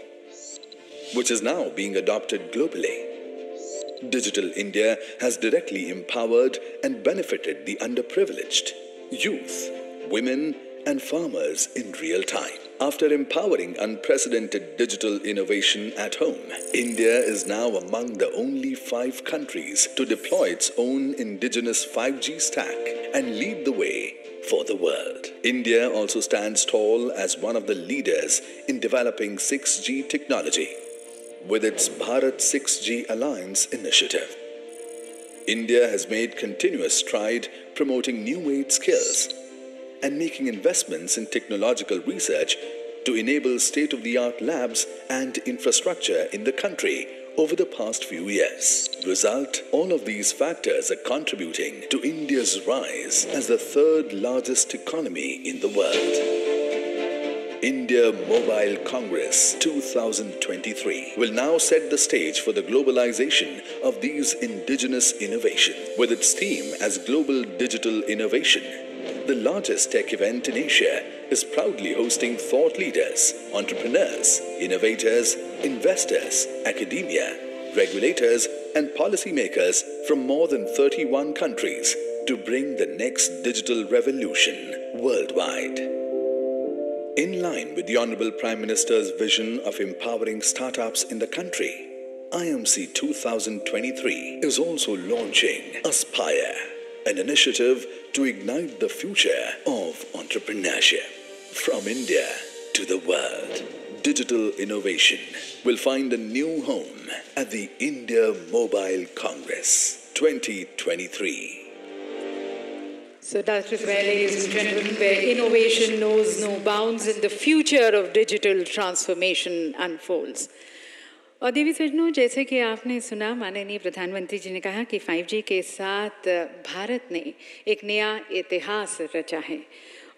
which is now being adopted globally. Digital India has directly empowered and benefited the underprivileged, youth, women, and farmers in real time. After empowering unprecedented digital innovation at home, India is now among the only 5 countries to deploy its own indigenous 5G stack and lead the way for the world. India also stands tall as one of the leaders in developing 6G technology with its Bharat 6G Alliance initiative. India has made continuous stride promoting new age skills and making investments in technological research to enable state-of-the-art labs and infrastructure in the country over the past few years. Result, all of these factors are contributing to India's rise as the 3rd largest economy in the world. India Mobile Congress 2023 will now set the stage for the globalization of these indigenous innovations. With its theme as Global Digital Innovation, the largest tech event in Asia is proudly hosting thought leaders, entrepreneurs, innovators, investors, academia, regulators, and policymakers from more than 31 countries to bring the next digital revolution worldwide. In line with the Honorable Prime Minister's vision of empowering startups in the country, IMC 2023 is also launching Aspire, an initiative to ignite the future of entrepreneurship. From India to the world, digital innovation will find a new home at the India Mobile Congress 2023. So that is where, ladies and gentlemen, where innovation knows no bounds and the future of digital transformation unfolds. और देवी सज्जनों, जैसे कि आपने सुना, माननीय प्रधानमंत्री जी ने कहा कि 5G के साथ भारत ने एक नया इतिहास रचा है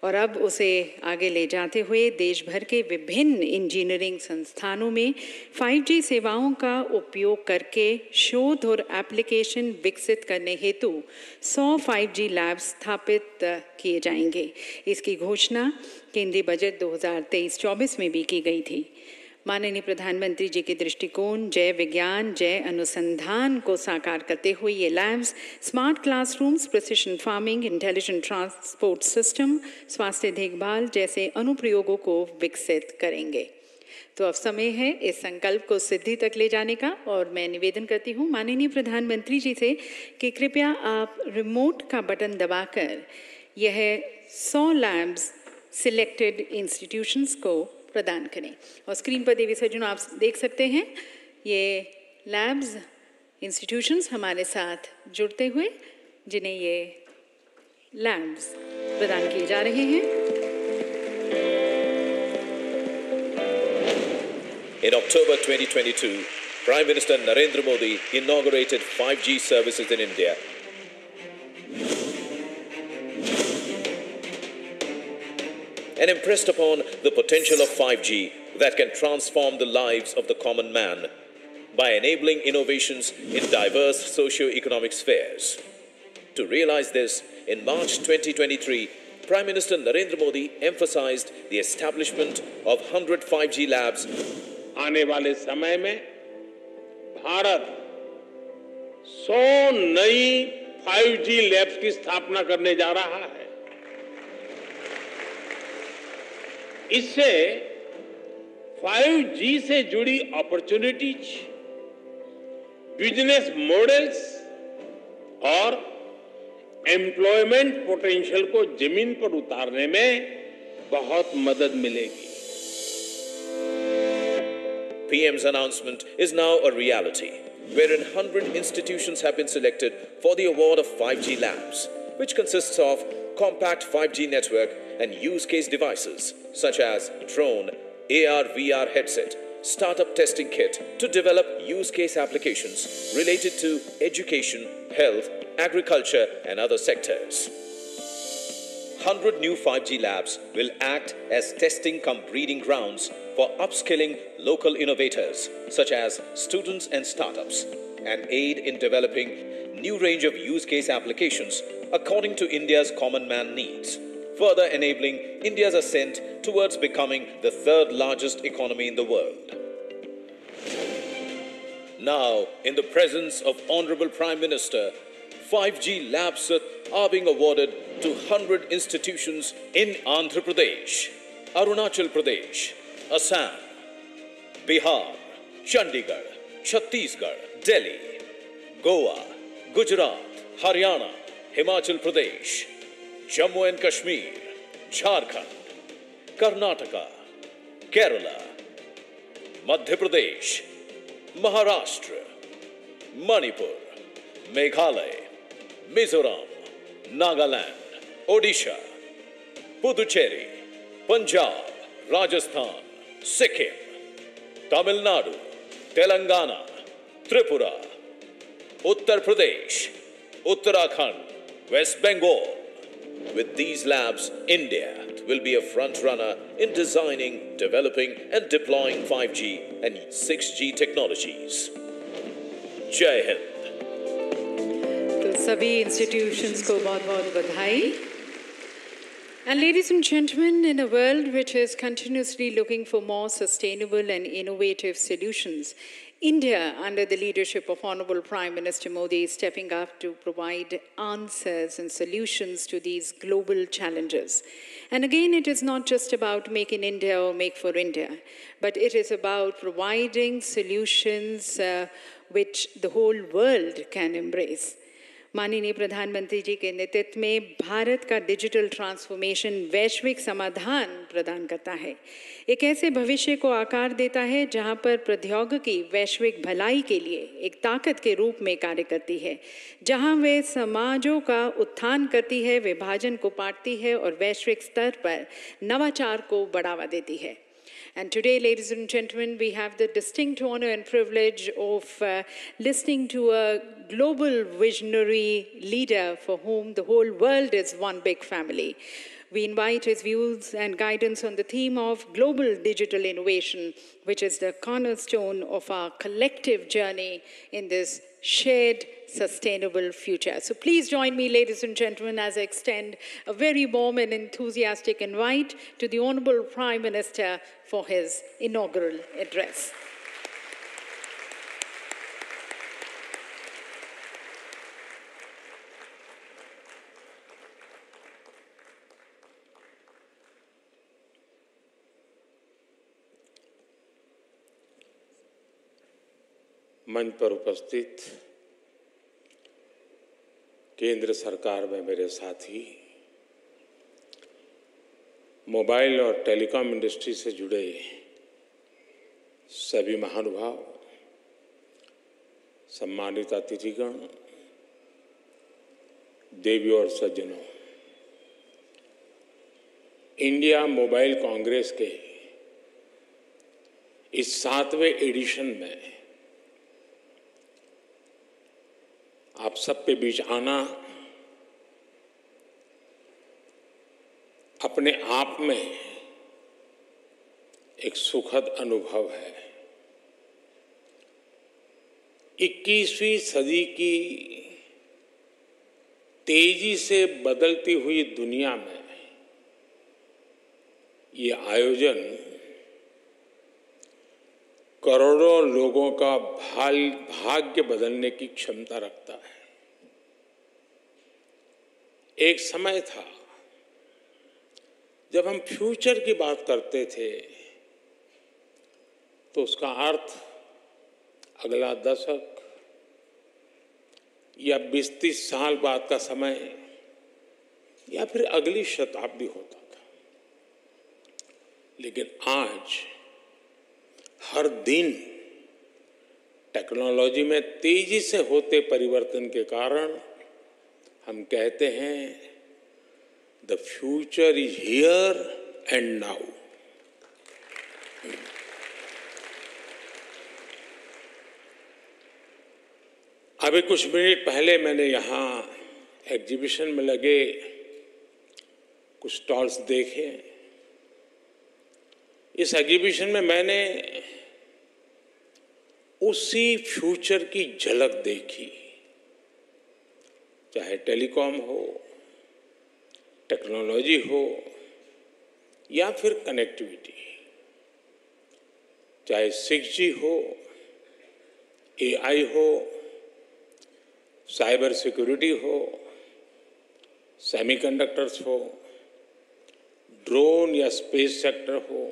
और अब उसे आगे ले जाते हुए देश भर के विभिन्न इंजीनियरिंग संस्थानों में 5G सेवाओं का उपयोग करके शोध और एप्लीकेशन विकसित करने हेतु 100 5G लैब्स स्थापित किए जाएंगे। इसकी घोषणा केंद्रीय बजट 2023-24 में भी की गई थी। माननीय प्रधानमंत्री जी के दृष्टिकोण जय विज्ञान, जय अनुसंधान को साकार करते हुए ये labs smart classrooms, precision farming, intelligent transport system, स्वास्थ्य देखभाल जैसे अनुप्रयोगों को विकसित करेंगे। तो अब समय है इस संकल्प को सिद्धि तक ले जाने का और मैं निवेदन करती हूँ माननीय प्रधानमंत्री जी से कि कृपया आप रिमोट का बटन दबाकर यह 100 लैब्स सिलेक्टेड इंस्टीट्यूशंस को प्रदान करें। और स्क्रीन पर देवी सज्जनों आप देख सकते हैं ये लैब्स इंस्टीट्यूशंस हमारे साथ जुड़ते हुए जिन्हें ये लैब्स प्रदान किए जा रहे हैं। In October 2022, Prime Minister Narendra Modi inaugurated 5G services in India. And impressed upon the potential of 5G that can transform the lives of the common man by enabling innovations in diverse socio-economic spheres. To realize this, in March 2023, Prime Minister Narendra Modi emphasized the establishment of 100 5G labs. आने वाले समय में भारत 100 नई 5G labs की स्थापना करने जा रहा है। इससे 5G से जुड़ी अपॉर्चुनिटीज, बिजनेस मॉडल्स और एम्प्लॉयमेंट पोटेंशियल को जमीन पर उतारने में बहुत मदद मिलेगी। PM's announcement is now a reality, wherein 100 institutions have been selected for the award of 5G labs, which consists of compact 5G network and use case devices such as drone, AR/VR headset, startup testing kit to develop use case applications related to education, health, agriculture and other sectors. 100 new 5G labs will act as testing cum breeding grounds for upskilling local innovators such as students and startups and aid in developing new range of use case applications according to India's common man needs, further enabling India's ascent towards becoming the third largest economy in the world. Now, in the presence of Honorable Prime Minister, 5G labs are being awarded to 100 institutions in Andhra Pradesh, Arunachal Pradesh, Assam, Bihar, Chandigarh, Chhattisgarh, Delhi, Goa, Gujarat, Haryana, Himachal Pradesh, Jammu and Kashmir, Jharkhand, Karnataka, Kerala, Madhya Pradesh, Maharashtra, Manipur, Meghalaya, Mizoram, Nagaland, Odisha, Puducherry, Punjab, Rajasthan, Sikkim, Tamil Nadu, Telangana, Tripura, Uttar Pradesh, Uttarakhand, West Bengal. With these labs, India will be a front runner in designing, developing and deploying 5G and 6G technologies. Jai Hind. तो सभी institutions को बहुत-बहुत बधाई. And ladies and gentlemen, in a world which is continuously looking for more sustainable and innovative solutions, India, under the leadership of Honorable Prime Minister Modi, is stepping up to provide answers and solutions to these global challenges. And again, it is not just about Make in India or Make for India, but it is about providing solutions which the whole world can embrace. माननीय प्रधानमंत्री जी के नेतृत्व में भारत का digital transformation वैश्विक समाधान प्रदान करता है, एक ऐसे भविष्य को आकार देता है जहां पर प्रौद्योगिकी वैश्विक भलाई के लिए एक ताकत के रूप में कार्य करती है, जहां वे समाजों का उत्थान करती है, विभाजन को पाटती है और वैश्विक स्तर पर नवाचार को बढ़ावा देती है. And today, ladies and gentlemen, we have the distinct honor and privilege of listening to a global visionary leader for whom the whole world is one big family. We invite his views and guidance on the theme of global digital innovation, which is the cornerstone of our collective journey in this shared sustainable future. So please join me, ladies and gentlemen, as I extend a very warm and enthusiastic invite to the Honorable Prime Minister for his inaugural address. मंच पर उपस्थित केंद्र सरकार में मेरे साथी, mobile और telecom industry से जुड़े सभी महानुभाव, सम्मानित अतिथिगण, देवियों और सज्जनों, इंडिया मोबाइल कांग्रेस के इस 7वें एडिशन में आप सबके बीच आना अपने आप में एक सुखद अनुभव है। 21वीं सदी की तेजी से बदलती हुई दुनिया में ये आयोजन करोड़ों लोगों का भाग्य बदलने की क्षमता रखता है। एक समय था जब हम फ्यूचर की बात करते थे तो उसका अर्थ अगला दशक या 20-30 साल बाद का समय या फिर अगली शताब्दी होता था। लेकिन आज हर दिन टेक्नोलॉजी में तेजी से होते परिवर्तन के कारण हम कहते हैं the future is here and now. अभी कुछ मिनट पहले मैंने यहाँ एग्जीबिशन में लगे कुछ स्टॉल्स देखे। इस एग्जीबिशन में मैंने उसी फ्यूचर की झलक देखी, चाहे टेलीकॉम हो, टेक्नोलॉजी हो या फिर कनेक्टिविटी, चाहे 6G हो, AI हो, साइबर सिक्योरिटी हो, सेमीकंडक्टर्स हो, ड्रोन या स्पेस सेक्टर हो,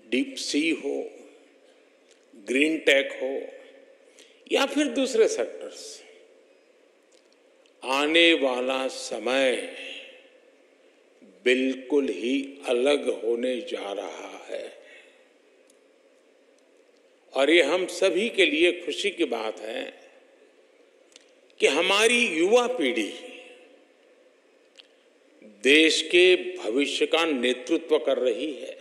डीप सी हो, ग्रीन टेक हो या फिर दूसरे सेक्टर्स। आने वाला समय बिल्कुल ही अलग होने जा रहा है और ये हम सभी के लिए खुशी की बात है कि हमारी युवा पीढ़ी देश के भविष्य का नेतृत्व कर रही है।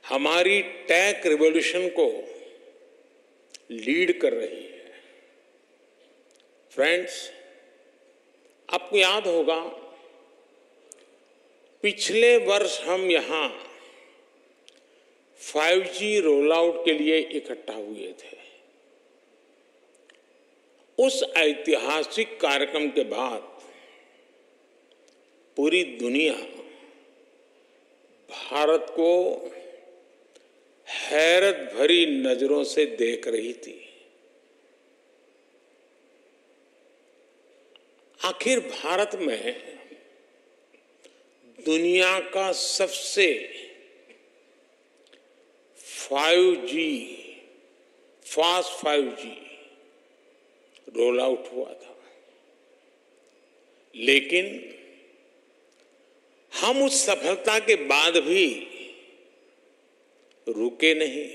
हमारी टेक रिवॉल्यूशन को लीड कर रही है। फ्रेंड्स, आपको याद होगा पिछले वर्ष हम यहाँ 5G रोल आउट के लिए इकट्ठा हुए थे। उस ऐतिहासिक कार्यक्रम के बाद पूरी दुनिया भारत को हैरत भरी नजरों से देख रही थी। आखिर भारत में दुनिया का सबसे फास्ट 5G रोल आउट हुआ था, लेकिन हम उस सफलता के बाद भी रुके नहीं।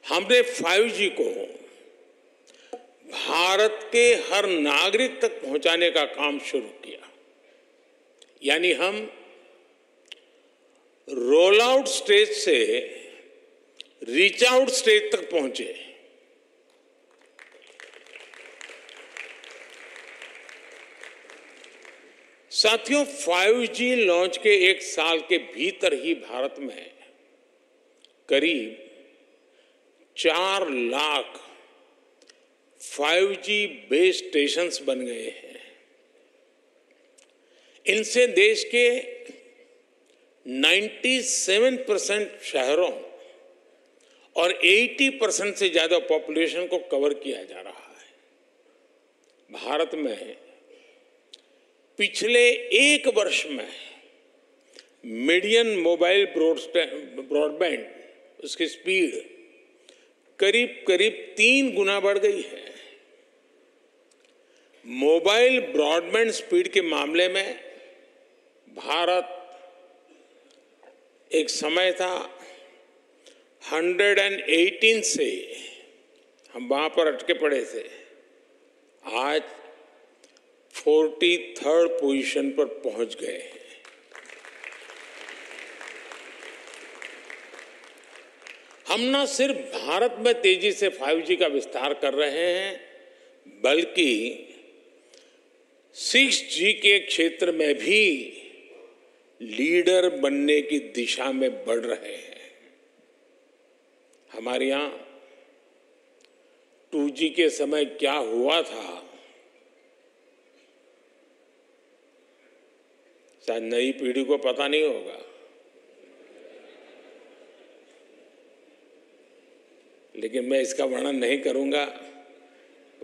हमने 5G को भारत के हर नागरिक तक पहुंचाने का काम शुरू किया। यानी हम रोल आउट स्टेज से रीच आउट स्टेज तक पहुंचे। साथियों, 5G लॉन्च के 1 साल के भीतर ही भारत में करीब 4 लाख 5G बेस स्टेशंस बन गए हैं। इनसे देश के 97% शहरों और 80% से ज्यादा पॉपुलेशन को कवर किया जा रहा है। भारत में पिछले 1 वर्ष में मीडियन मोबाइल ब्रॉडबैंड उसकी स्पीड करीब 3 गुना बढ़ गई है। मोबाइल ब्रॉडबैंड स्पीड के मामले में भारत एक समय था 118 से हम वहां पर अटके पड़े थे, आज 43rd पोजीशन पर पहुंच गए हैं। हम न सिर्फ भारत में तेजी से 5G का विस्तार कर रहे हैं, बल्कि 6G के क्षेत्र में भी लीडर बनने की दिशा में बढ़ रहे हैं। हमारे यहां 2G के समय क्या हुआ था, शायद नई पीढ़ी को पता नहीं होगा, लेकिन मैं इसका वर्णन नहीं करूंगा,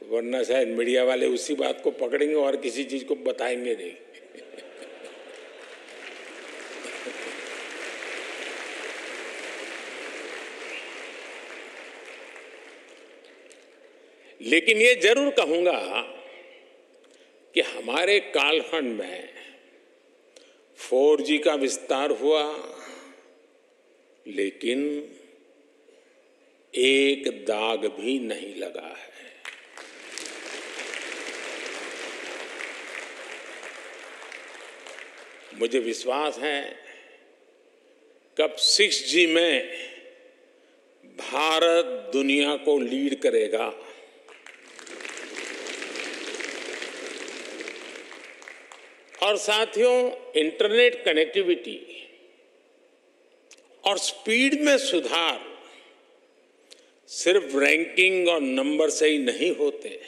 वरना शायद मीडिया वाले उसी बात को पकड़ेंगे और किसी चीज को बताएंगे नहीं। लेकिन ये जरूर कहूंगा कि हमारे कालखंड में 4G का विस्तार हुआ, लेकिन एक दाग भी नहीं लगा है। मुझे विश्वास है कब 6G में भारत दुनिया को लीड करेगा। और साथियों, इंटरनेट कनेक्टिविटी और स्पीड में सुधार सिर्फ रैंकिंग और नंबर से ही नहीं होते।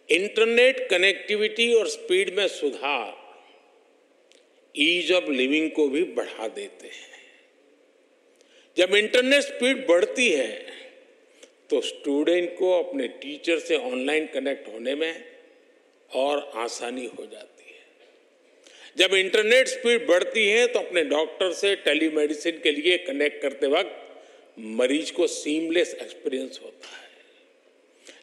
इंटरनेट कनेक्टिविटी और स्पीड में सुधार ईज ऑफ लिविंग को भी बढ़ा देते हैं। जब इंटरनेट स्पीड बढ़ती है तो स्टूडेंट को अपने टीचर से ऑनलाइन कनेक्ट होने में और आसानी हो जाती है। जब इंटरनेट स्पीड बढ़ती है तो अपने डॉक्टर से टेलीमेडिसिन के लिए कनेक्ट करते वक्त मरीज को सीमलेस एक्सपीरियंस होता है।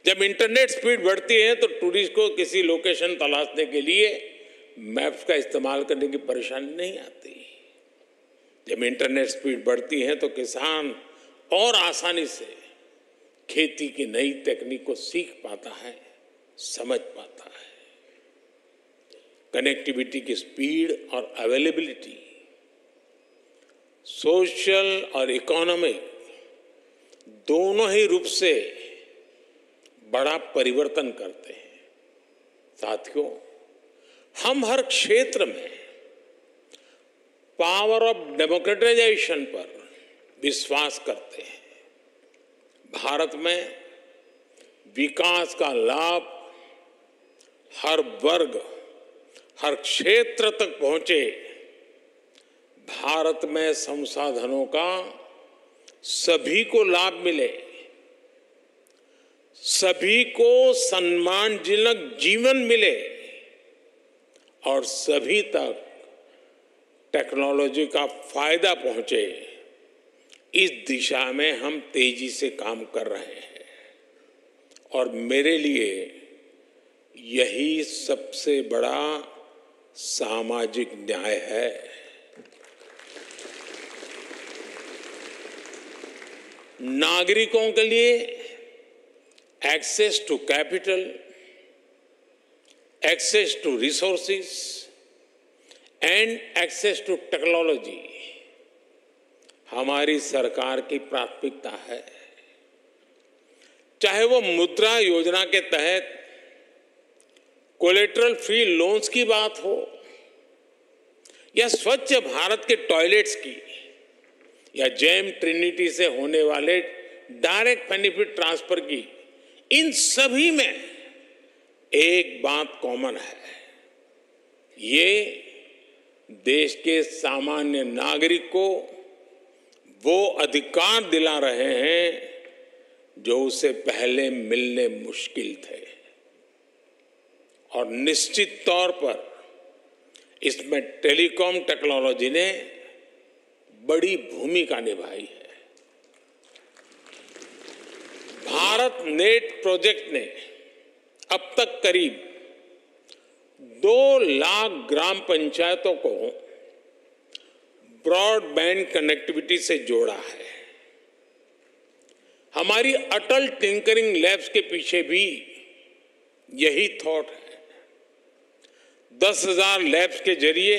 जब इंटरनेट स्पीड बढ़ती है तो टूरिस्ट को किसी लोकेशन तलाशने के लिए मैप्स का इस्तेमाल करने की परेशानी नहीं आती। जब इंटरनेट स्पीड बढ़ती है तो किसान और आसानी से खेती की नई तकनीक को सीख पाता है, समझ पाता है। कनेक्टिविटी की स्पीड और अवेलेबिलिटी सोशल और इकोनॉमिक दोनों ही रूप से बड़ा परिवर्तन करते हैं। साथियों, हम हर क्षेत्र में पावर ऑफ डेमोक्रेटाइजेशन पर विश्वास करते हैं। भारत में विकास का लाभ हर वर्ग, हर क्षेत्र तक पहुंचे। भारत में संसाधनों का सभी को लाभ मिले, सभी को सम्मानजनक जीवन मिले और सभी तक टेक्नोलॉजी का फायदा पहुंचे। इस दिशा में हम तेजी से काम कर रहे हैं और मेरे लिए यही सबसे बड़ा सामाजिक न्याय है। नागरिकों के लिए access to capital, access to resources, and access to technology हमारी सरकार की प्राथमिकता है। चाहे वो मुद्रा योजना के तहत कोलेटरल फ्री लोन्स की बात हो या स्वच्छ भारत के टॉयलेट्स की या जेम ट्रिनिटी से होने वाले डायरेक्ट बेनिफिट ट्रांसफर की, इन सभी में एक बात कॉमन है, ये देश के सामान्य नागरिक को वो अधिकार दिला रहे हैं जो उसे पहले मिलने मुश्किल थे। और निश्चित तौर पर इसमें टेलीकॉम टेक्नोलॉजी ने बड़ी भूमिका निभाई है। भारत नेट प्रोजेक्ट ने अब तक करीब 2 लाख ग्राम पंचायतों को ब्रॉडबैंड कनेक्टिविटी से जोड़ा है। हमारी अटल टिंकरिंग लैब्स के पीछे भी यही थॉट है। 10,000 लैब्स के जरिए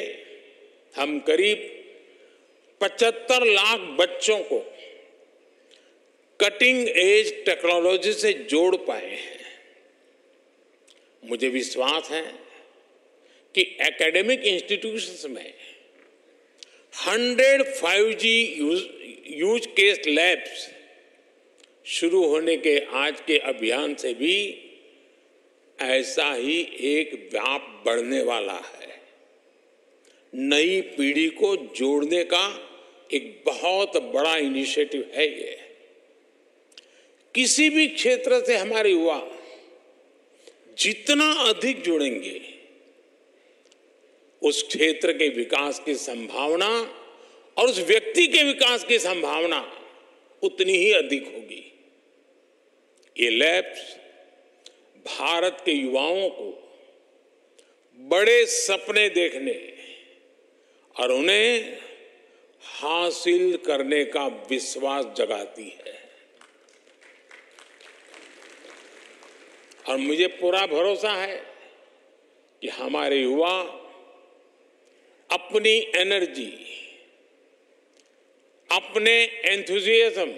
हम करीब 75 लाख बच्चों को कटिंग एज टेक्नोलॉजी से जोड़ पाए हैं। मुझे विश्वास है कि एकेडमिक इंस्टीट्यूशंस में 100 5G यूज केस लैब्स शुरू होने के आज के अभियान से भी ऐसा ही एक व्याप बढ़ने वाला है। नई पीढ़ी को जोड़ने का एक बहुत बड़ा इनिशिएटिव है ये। किसी भी क्षेत्र से हमारे युवा जितना अधिक जुड़ेंगे, उस क्षेत्र के विकास की संभावना और उस व्यक्ति के विकास की संभावना उतनी ही अधिक होगी। ये लैब्स भारत के युवाओं को बड़े सपने देखने और उन्हें हासिल करने का विश्वास जगाती है। और मुझे पूरा भरोसा है कि हमारे युवा अपनी एनर्जी, अपने एंथुजियाज्म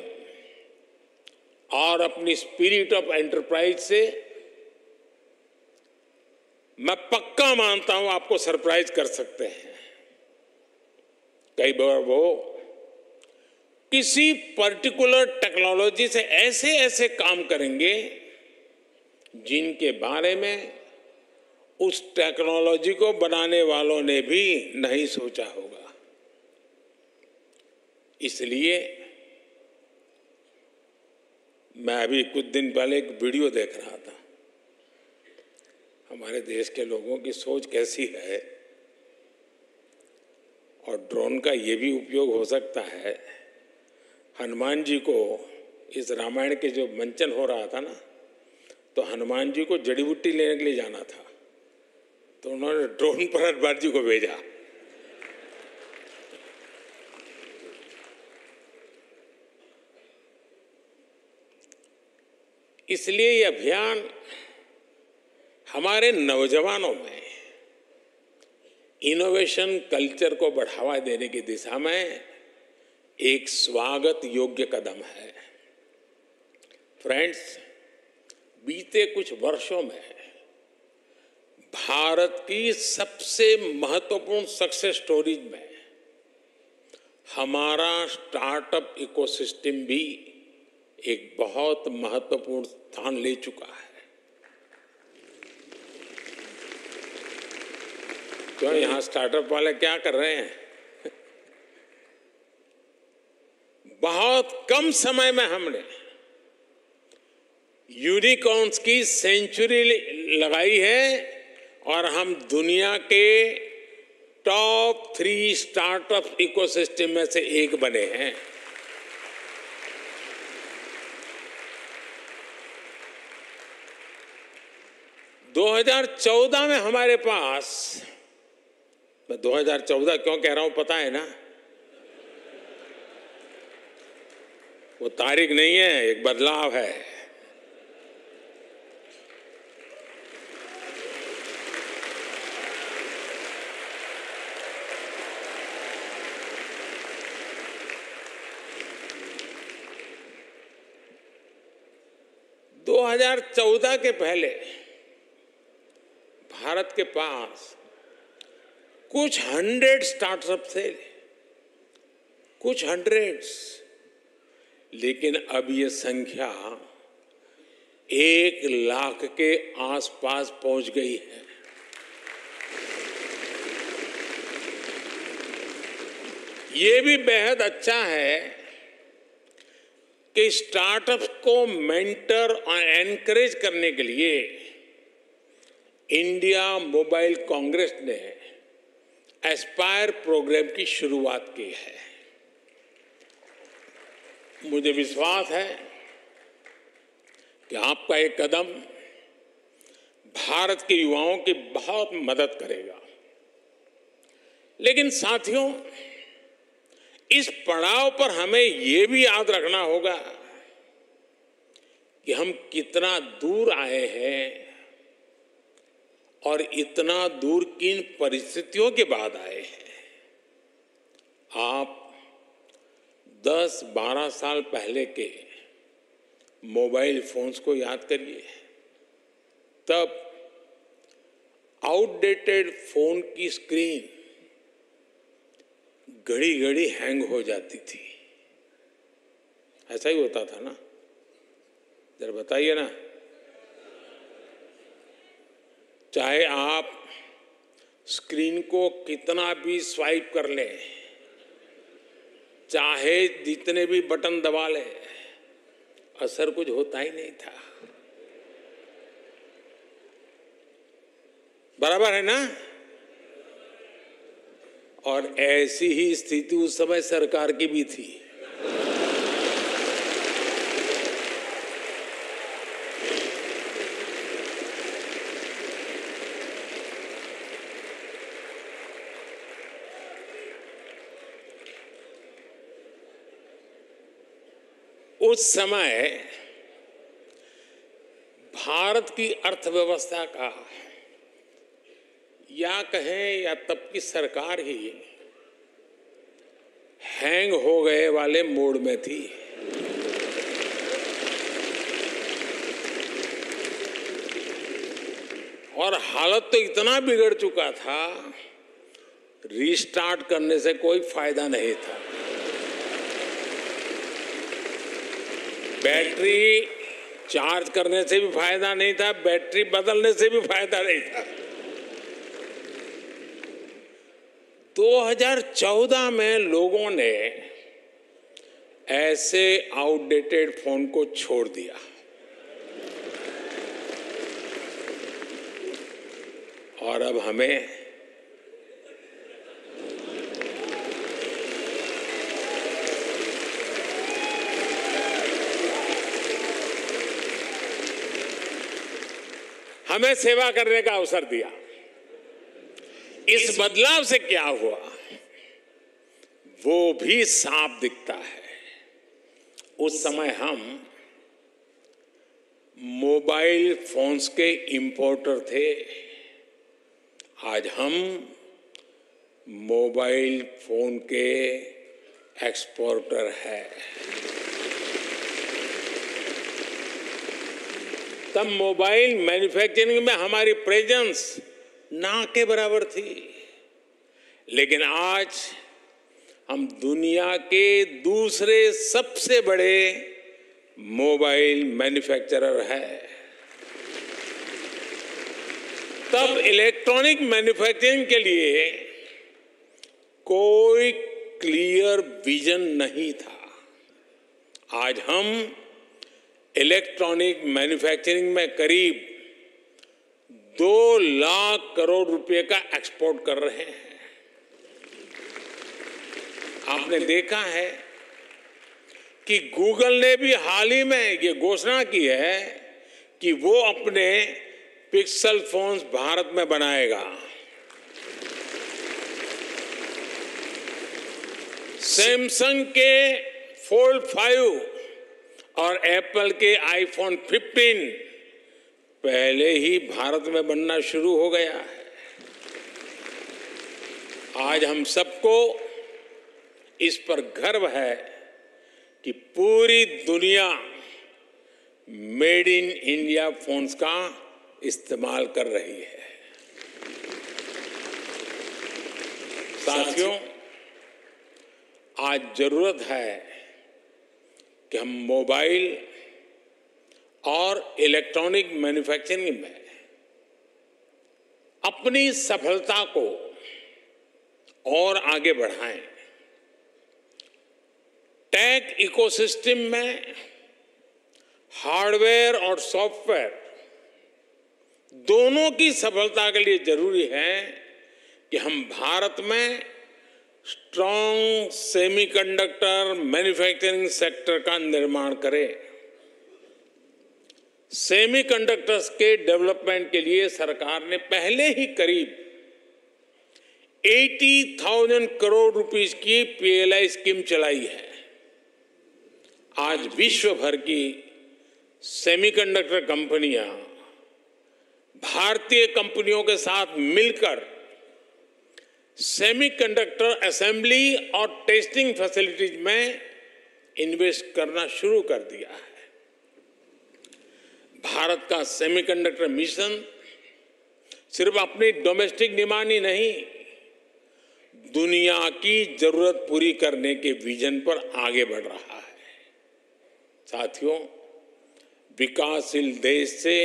और अपनी स्पिरिट ऑफ एंटरप्राइज से मैं पक्का मानता हूं आपको सरप्राइज कर सकते हैं। कई बार वो किसी पर्टिकुलर टेक्नोलॉजी से ऐसे ऐसे काम करेंगे जिनके बारे में उस टेक्नोलॉजी को बनाने वालों ने भी नहीं सोचा होगा। इसलिए मैं अभी कुछ दिन पहले एक वीडियो देख रहा था। हमारे देश के लोगों की सोच कैसी है, और ड्रोन का ये भी उपयोग हो सकता है। हनुमान जी को इस रामायण के जो मंचन हो रहा था ना, तो हनुमान जी को जड़ी बूटी लेने के लिए जाना था, तो उन्होंने ड्रोन पर हनुमान जी को भेजा। इसलिए ये अभियान हमारे नौजवानों में इनोवेशन कल्चर को बढ़ावा देने की दिशा में एक स्वागत योग्य कदम है। फ्रेंड्स, बीते कुछ वर्षों में भारत की सबसे महत्वपूर्ण सक्सेस स्टोरीज में हमारा स्टार्टअप इकोसिस्टम भी एक बहुत महत्वपूर्ण स्थान ले चुका है। तो यहाँ स्टार्टअप वाले क्या कर रहे हैं? बहुत कम समय में हमने यूनिकॉर्न्स की सेंचुरी लगाई है और हम दुनिया के टॉप 3 स्टार्टअप इकोसिस्टम में से एक बने हैं। दो 2014 में हमारे पास, मैं 2014 क्यों कह रहा हूं पता है ना? वो तारीख नहीं है, एक बदलाव है। 2014 के पहले भारत के पास कुछ 100 स्टार्टअप थे, कुछ 100, लेकिन अब ये संख्या 1 लाख के आसपास पहुंच गई है। ये भी बेहद अच्छा है कि स्टार्टअप्स को मेंटर और एनकरेज करने के लिए इंडिया मोबाइल कांग्रेस ने एस्पायर प्रोग्राम की शुरुआत की है। मुझे विश्वास है कि आपका ये कदम भारत के युवाओं की बहुत मदद करेगा। लेकिन साथियों, इस पड़ाव पर हमें ये भी याद रखना होगा कि हम कितना दूर आए हैं और इतना दूर किन परिस्थितियों के बाद आए हैं। आप 10-12 साल पहले के मोबाइल फोन्स को याद करिए। तब आउटडेटेड फोन की स्क्रीन घड़ी घड़ी हैंग हो जाती थी। ऐसा ही होता था ना? जरा बताइए ना। चाहे आप स्क्रीन को कितना भी स्वाइप कर लें, चाहे जितने भी बटन दबा लें, असर कुछ होता ही नहीं था। बराबर है ना? और ऐसी ही स्थिति उस समय सरकार की भी थी। उस समय भारत की अर्थव्यवस्था का या कहें या तब की सरकार ही हैंग हो गए वाले मोड में थी। और हालत तो इतना बिगड़ चुका था, रीस्टार्ट करने से कोई फायदा नहीं था। बैटरी चार्ज करने से भी फायदा नहीं था, बैटरी बदलने से भी फायदा नहीं था। 2014 में लोगों ने ऐसे आउटडेटेड फोन को छोड़ दिया और अब हमें सेवा करने का अवसर दिया। इस बदलाव से क्या हुआ वो भी साफ दिखता है। उस समय हम मोबाइल फोन्स के इंपोर्टर थे, आज हम मोबाइल फोन के एक्सपोर्टर है। तब मोबाइल मैन्युफैक्चरिंग में हमारी प्रेजेंस ना के बराबर थी, लेकिन आज हम दुनिया के दूसरे सबसे बड़े मोबाइल मैन्युफैक्चरर है। तब इलेक्ट्रॉनिक मैन्युफैक्चरिंग के लिए कोई क्लियर विजन नहीं था। आज हम इलेक्ट्रॉनिक मैन्युफैक्चरिंग में करीब 2 लाख करोड़ रुपए का एक्सपोर्ट कर रहे हैं। आपने देखा है कि गूगल ने भी हाल ही में ये घोषणा की है कि वो अपने पिक्सल फोन्स भारत में बनाएगा। सैमसंग के फोल्ड 5 और एप्पल के आईफोन 15 पहले ही भारत में बनना शुरू हो गया है। आज हम सबको इस पर गर्व है कि पूरी दुनिया मेड इन इंडिया फोन्स का इस्तेमाल कर रही है। साथियों, आज जरूरत है कि हम मोबाइल और इलेक्ट्रॉनिक मैन्युफैक्चरिंग में अपनी सफलता को और आगे बढ़ाएं। टेक इकोसिस्टम में हार्डवेयर और सॉफ्टवेयर दोनों की सफलता के लिए जरूरी है कि हम भारत में स्ट्रॉन्ग सेमीकंडक्टर मैन्युफैक्चरिंग सेक्टर का निर्माण करें। सेमीकंडक्टर्स के डेवलपमेंट के लिए सरकार ने पहले ही करीब 80,000 करोड़ रुपीस की PLI स्कीम चलाई है। आज विश्व भर की सेमीकंडक्टर कंपनियां भारतीय कंपनियों के साथ मिलकर सेमीकंडक्टर असेंबली और टेस्टिंग फैसिलिटीज में इन्वेस्ट करना शुरू कर दिया है। भारत का सेमीकंडक्टर मिशन सिर्फ अपनी डोमेस्टिक डिमांड ही नहीं, दुनिया की जरूरत पूरी करने के विजन पर आगे बढ़ रहा है। साथियों, विकासशील देश से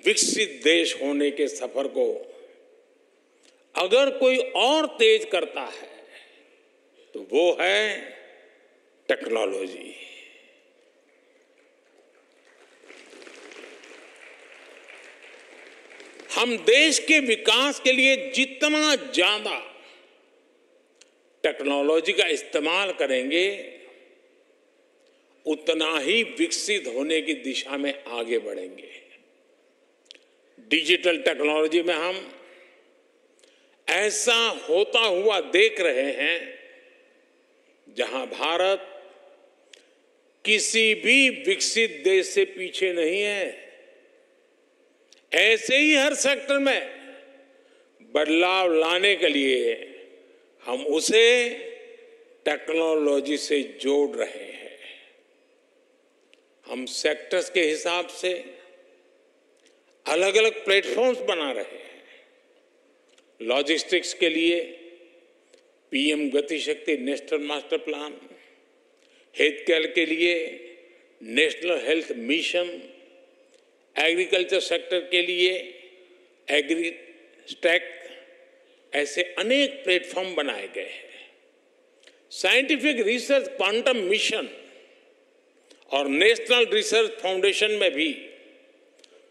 विकसित देश होने के सफर को अगर कोई और तेज करता है तो वो है टेक्नोलॉजी। हम देश के विकास के लिए जितना ज्यादा टेक्नोलॉजी का इस्तेमाल करेंगे उतना ही विकसित होने की दिशा में आगे बढ़ेंगे। डिजिटल टेक्नोलॉजी में हम ऐसा होता हुआ देख रहे हैं जहां भारत किसी भी विकसित देश से पीछे नहीं है। ऐसे ही हर सेक्टर में बदलाव लाने के लिए हम उसे टेक्नोलॉजी से जोड़ रहे हैं। हम सेक्टर्स के हिसाब से अलग अलग प्लेटफॉर्म्स बना रहे हैं। लॉजिस्टिक्स के लिए PM गति शक्ति national master plan, health care के लिए national health mission, agriculture sector के लिए एग्री स्टैक, ऐसे अनेक प्लेटफॉर्म बनाए गए हैं। साइंटिफिक रिसर्च क्वांटम मिशन और नेशनल रिसर्च फाउंडेशन में भी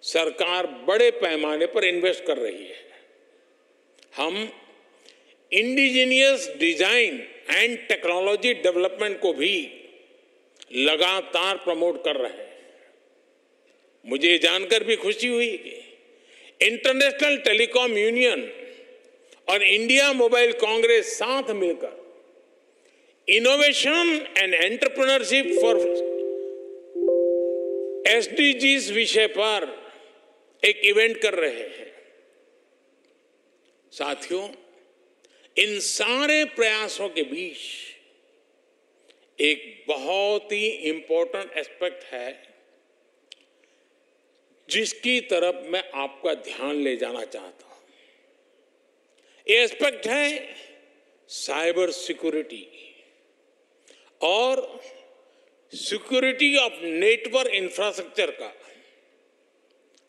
सरकार बड़े पैमाने पर इन्वेस्ट कर रही है। हम indigenous design and technology development को भी लगातार प्रमोट कर रहे हैं। मुझे जानकर भी खुशी हुई कि इंटरनेशनल टेलीकॉम यूनियन और इंडिया मोबाइल कांग्रेस साथ मिलकर innovation and entrepreneurship for SDGs विषय पर एक इवेंट कर रहे हैं। साथियों, इन सारे प्रयासों के बीच एक बहुत ही इंपॉर्टेंट एस्पेक्ट है जिसकी तरफ मैं आपका ध्यान ले जाना चाहता हूं। ये एस्पेक्ट है साइबर सिक्योरिटी और सिक्योरिटी ऑफ नेटवर्क इंफ्रास्ट्रक्चर का।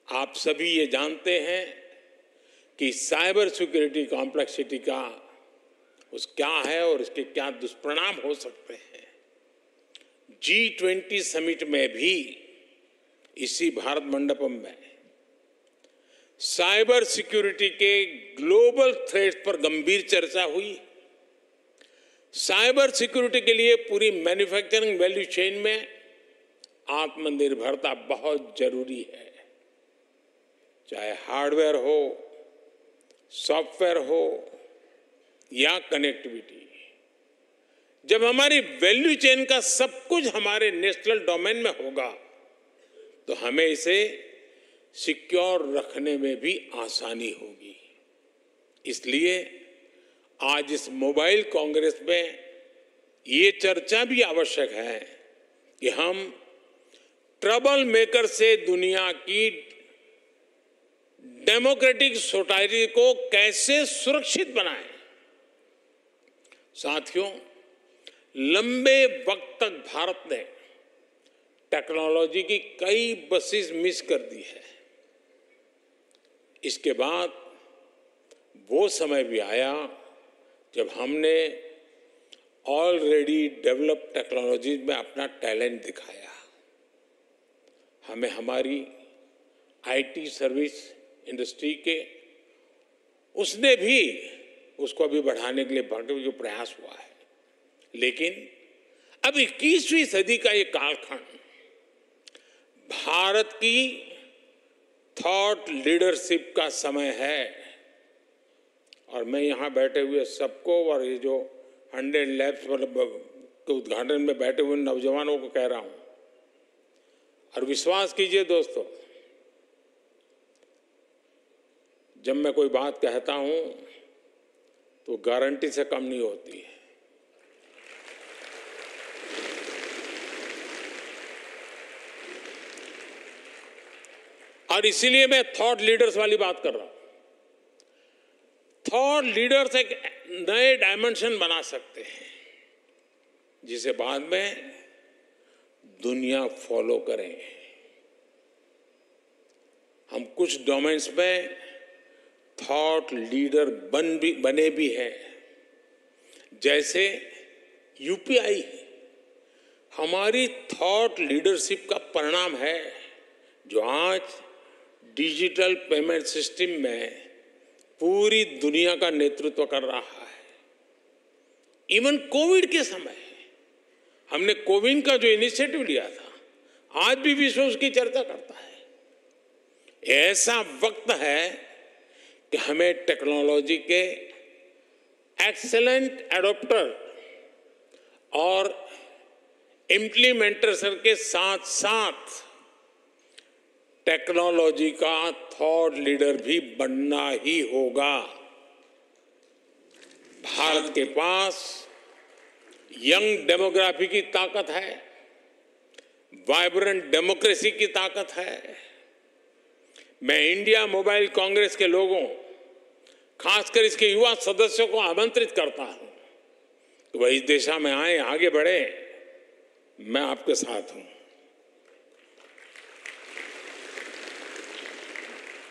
आप सभी ये जानते हैं कि साइबर सिक्योरिटी कॉम्प्लेक्सिटी का क्या है और इसके क्या दुष्परिणाम हो सकते हैं। G20 समिट में भी इसी भारत मंडपम में साइबर सिक्योरिटी के ग्लोबल थ्रेट पर गंभीर चर्चा हुई। साइबर सिक्योरिटी के लिए पूरी मैन्युफैक्चरिंग वैल्यू चेन में आत्मनिर्भरता बहुत जरूरी है, चाहे हार्डवेयर हो, सॉफ्टवेयर हो या कनेक्टिविटी। जब हमारी वैल्यू चेन का सब कुछ हमारे नेशनल डोमेन में होगा तो हमें इसे सिक्योर रखने में भी आसानी होगी। इसलिए आज इस मोबाइल कांग्रेस में ये चर्चा भी आवश्यक है कि हम ट्रबल मेकर से दुनिया की डेमोक्रेटिक सोसाइटी को कैसे सुरक्षित बनाएं। साथियों, लंबे वक्त तक भारत ने टेक्नोलॉजी की कई बसेस मिस कर दी है। इसके बाद वो समय भी आया जब हमने ऑलरेडी डेवलप टेक्नोलॉजी में अपना टैलेंट दिखाया। हमें हमारी आईटी सर्विस इंडस्ट्री के उसने भी उसको अभी बढ़ाने के लिए जो प्रयास हुआ है, लेकिन अब 21वीं सदी का ये कालखंड भारत की थॉट लीडरशिप का समय है। और मैं यहाँ बैठे हुए सबको और ये जो 100 लैब्स के उद्घाटन में बैठे हुए नौजवानों को कह रहा हूँ, और विश्वास कीजिए दोस्तों, जब मैं कोई बात कहता हूँ तो गारंटी से कम नहीं होती है। और इसीलिए मैं थॉट लीडर्स वाली बात कर रहा हूं। थॉट लीडर्स एक नए डायमेंशन बना सकते हैं जिसे बाद में दुनिया फॉलो करें। हम कुछ डोमेन्स में थॉट लीडर बने भी हैं, जैसे यूपीआई हमारी थॉट लीडरशिप का परिणाम है, जो आज डिजिटल पेमेंट सिस्टम में पूरी दुनिया का नेतृत्व कर रहा है। इवन कोविड के समय हमने कोविन का जो इनिशिएटिव लिया था, आज भी विश्व उसकी चर्चा करता है। ऐसा वक्त है कि हमें टेक्नोलॉजी के एक्सेलेंट एडॉप्टर और इम्प्लीमेंटेशन के साथ साथ टेक्नोलॉजी का थॉट लीडर भी बनना ही होगा। भारत के पास यंग डेमोग्राफी की ताकत है, वाइब्रेंट डेमोक्रेसी की ताकत है। मैं इंडिया मोबाइल कांग्रेस के लोगों, खासकर इसके युवा सदस्यों को आमंत्रित करता हूं कि वह इस दिशा में आए, आगे बढ़े। मैं आपके साथ हूं।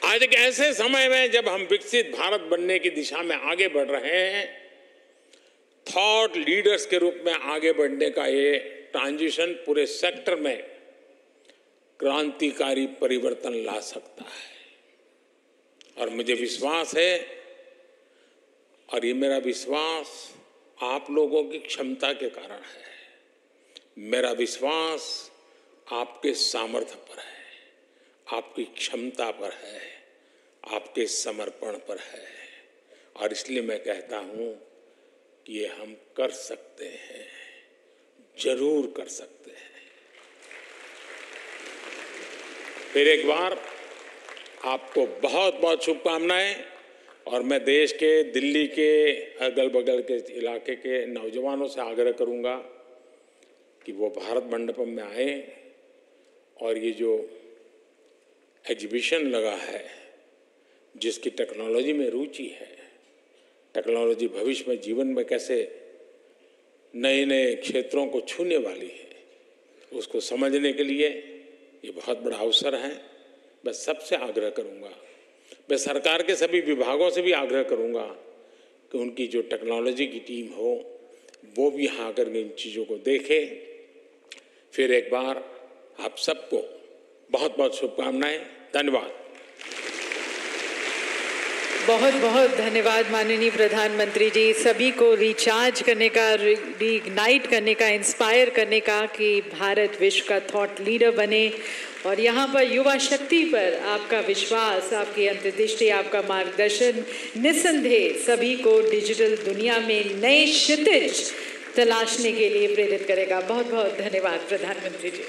आज एक ऐसे समय में जब हम विकसित भारत बनने की दिशा में आगे बढ़ रहे हैं, थॉट लीडर्स के रूप में आगे बढ़ने का ये ट्रांजिशन पूरे सेक्टर में क्रांतिकारी परिवर्तन ला सकता है। और मुझे विश्वास है, और ये मेरा विश्वास आप लोगों की क्षमता के कारण है, मेरा विश्वास आपके सामर्थ्य पर है, आपकी क्षमता पर है, आपके समर्पण पर है। और इसलिए मैं कहता हूं कि ये हम कर सकते हैं, जरूर कर सकते हैं। फिर एक बार आपको बहुत बहुत शुभकामनाएं। और मैं देश के, दिल्ली के, अगल बगल के इलाके के नौजवानों से आग्रह करूंगा कि वो भारत मंडपम में आए और ये जो एग्जीबिशन लगा है, जिसकी टेक्नोलॉजी में रुचि है, टेक्नोलॉजी भविष्य में जीवन में कैसे नए नए क्षेत्रों को छूने वाली है, उसको समझने के लिए ये बहुत बड़ा अवसर है। मैं सबसे आग्रह करूंगा, मैं सरकार के सभी विभागों से भी आग्रह करूंगा कि उनकी जो टेक्नोलॉजी की टीम हो वो भी यहाँ आकर इन चीज़ों को देखे। फिर एक बार आप सबको बहुत बहुत शुभकामनाएं। धन्यवाद। बहुत बहुत धन्यवाद माननीय प्रधानमंत्री जी, सभी को रिचार्ज करने का, रीइग्नाइट करने का, इंस्पायर करने का कि भारत विश्व का थॉट लीडर बने। और यहाँ पर युवा शक्ति पर आपका विश्वास, आपकी अंतर्दृष्टि, आपका मार्गदर्शन निस्संदेह सभी को डिजिटल दुनिया में नए क्षितिज तलाशने के लिए प्रेरित करेगा। बहुत बहुत धन्यवाद प्रधानमंत्री जी।